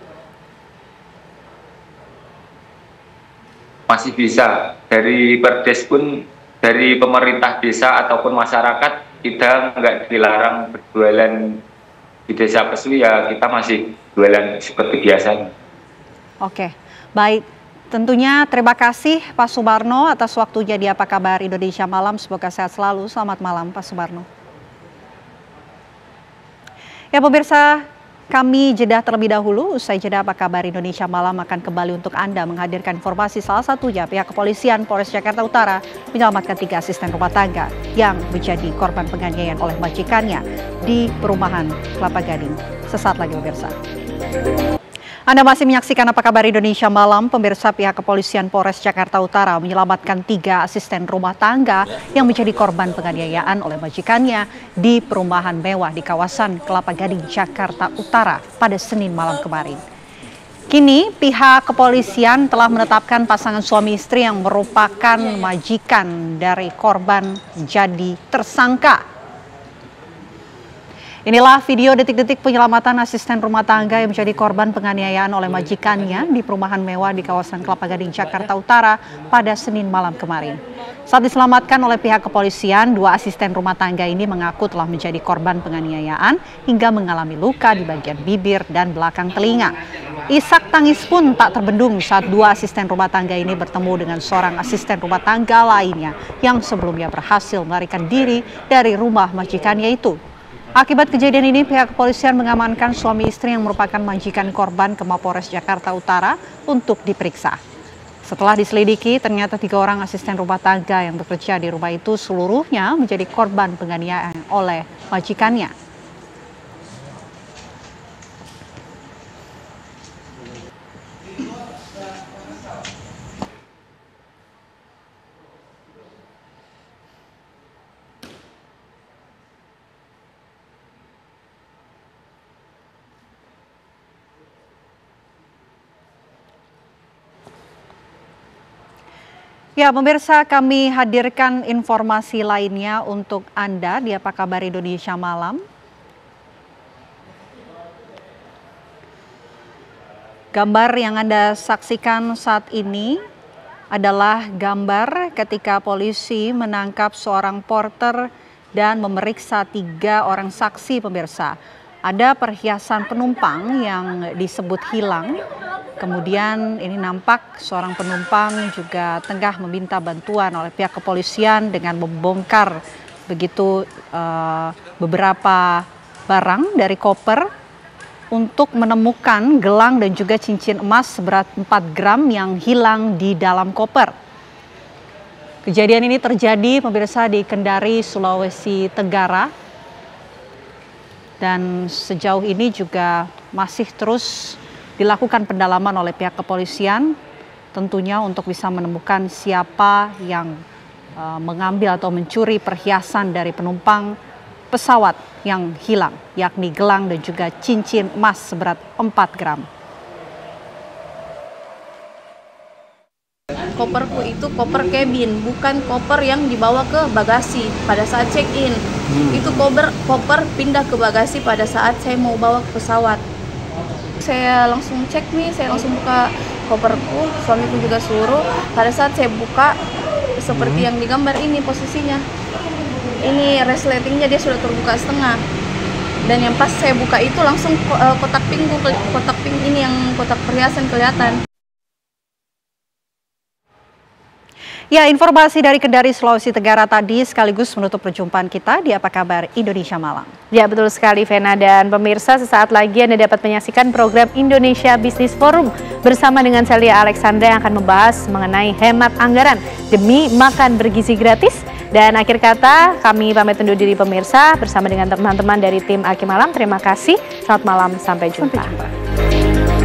Masih bisa. Dari Perdes pun, dari pemerintah desa ataupun masyarakat, kita nggak dilarang berjualan di Desa Pesu, ya kita masih jualan seperti biasanya. Oke, baik. Tentunya terima kasih Pak Sumarno atas waktunya di Apa Kabar Indonesia Malam. Semoga sehat selalu. Selamat malam Pak Sumarno. Ya pemirsa, kami jeda terlebih dahulu. Usai jeda Apa Kabar Indonesia Malam akan kembali untuk Anda menghadirkan informasi salah satunya pihak kepolisian Polres Jakarta Utara menyelamatkan 3 asisten rumah tangga yang menjadi korban penganiayaan oleh majikannya di perumahan Kelapa Gading. Sesaat lagi pemirsa. Anda masih menyaksikan Apa Kabar Indonesia Malam. Pemirsa, pihak kepolisian Polres Jakarta Utara menyelamatkan 3 asisten rumah tangga yang menjadi korban penganiayaan oleh majikannya di perumahan mewah di kawasan Kelapa Gading, Jakarta Utara pada Senin malam kemarin. Kini pihak kepolisian telah menetapkan pasangan suami istri yang merupakan majikan dari korban jadi tersangka. Inilah video detik-detik penyelamatan asisten rumah tangga yang menjadi korban penganiayaan oleh majikannya di perumahan mewah di kawasan Kelapa Gading, Jakarta Utara pada Senin malam kemarin. Saat diselamatkan oleh pihak kepolisian, 2 asisten rumah tangga ini mengaku telah menjadi korban penganiayaan hingga mengalami luka di bagian bibir dan belakang telinga. Isak tangis pun tak terbendung saat 2 asisten rumah tangga ini bertemu dengan seorang asisten rumah tangga lainnya yang sebelumnya berhasil melarikan diri dari rumah majikannya itu. Akibat kejadian ini, pihak kepolisian mengamankan suami istri yang merupakan majikan korban ke Mapolres Jakarta Utara untuk diperiksa. Setelah diselidiki, ternyata 3 orang asisten rumah tangga yang bekerja di rumah itu seluruhnya menjadi korban penganiayaan oleh majikannya. Ya, pemirsa, kami hadirkan informasi lainnya untuk Anda di Apa Kabar Indonesia Malam. Gambar yang Anda saksikan saat ini adalah gambar ketika polisi menangkap seorang porter dan memeriksa 3 orang saksi, pemirsa. Ada perhiasan penumpang yang disebut hilang. Kemudian ini nampak seorang penumpang juga tengah meminta bantuan oleh pihak kepolisian dengan membongkar begitu beberapa barang dari koper untuk menemukan gelang dan juga cincin emas seberat 4 gram yang hilang di dalam koper. Kejadian ini terjadi pemirsa di Kendari, Sulawesi Tenggara. Dan sejauh ini juga masih terus dilakukan pendalaman oleh pihak kepolisian, tentunya untuk bisa menemukan siapa yang mengambil atau mencuri perhiasan dari penumpang pesawat yang hilang, yakni gelang dan juga cincin emas seberat 4 gram. Koperku itu koper cabin, bukan koper yang dibawa ke bagasi pada saat check-in. Itu koper pindah ke bagasi pada saat saya mau bawa ke pesawat. Saya langsung cek nih, saya langsung buka koperku, suamiku juga suruh. Pada saat saya buka, seperti yang digambar ini posisinya. Ini resletingnya dia sudah terbuka setengah. Dan yang pas saya buka itu langsung kotak pink ini yang kotak perhiasan kelihatan. Ya, informasi dari Kendari, Sulawesi Tenggara tadi sekaligus menutup perjumpaan kita di Apa Kabar Indonesia Malam. Ya, betul sekali Vena, dan pemirsa, sesaat lagi Anda dapat menyaksikan program Indonesia Business Forum bersama dengan Celia Alexandra yang akan membahas mengenai hemat anggaran demi makan bergizi gratis. Dan akhir kata, kami pamit undur diri pemirsa bersama dengan teman-teman dari tim Aki Malam. Terima kasih, selamat malam, sampai jumpa.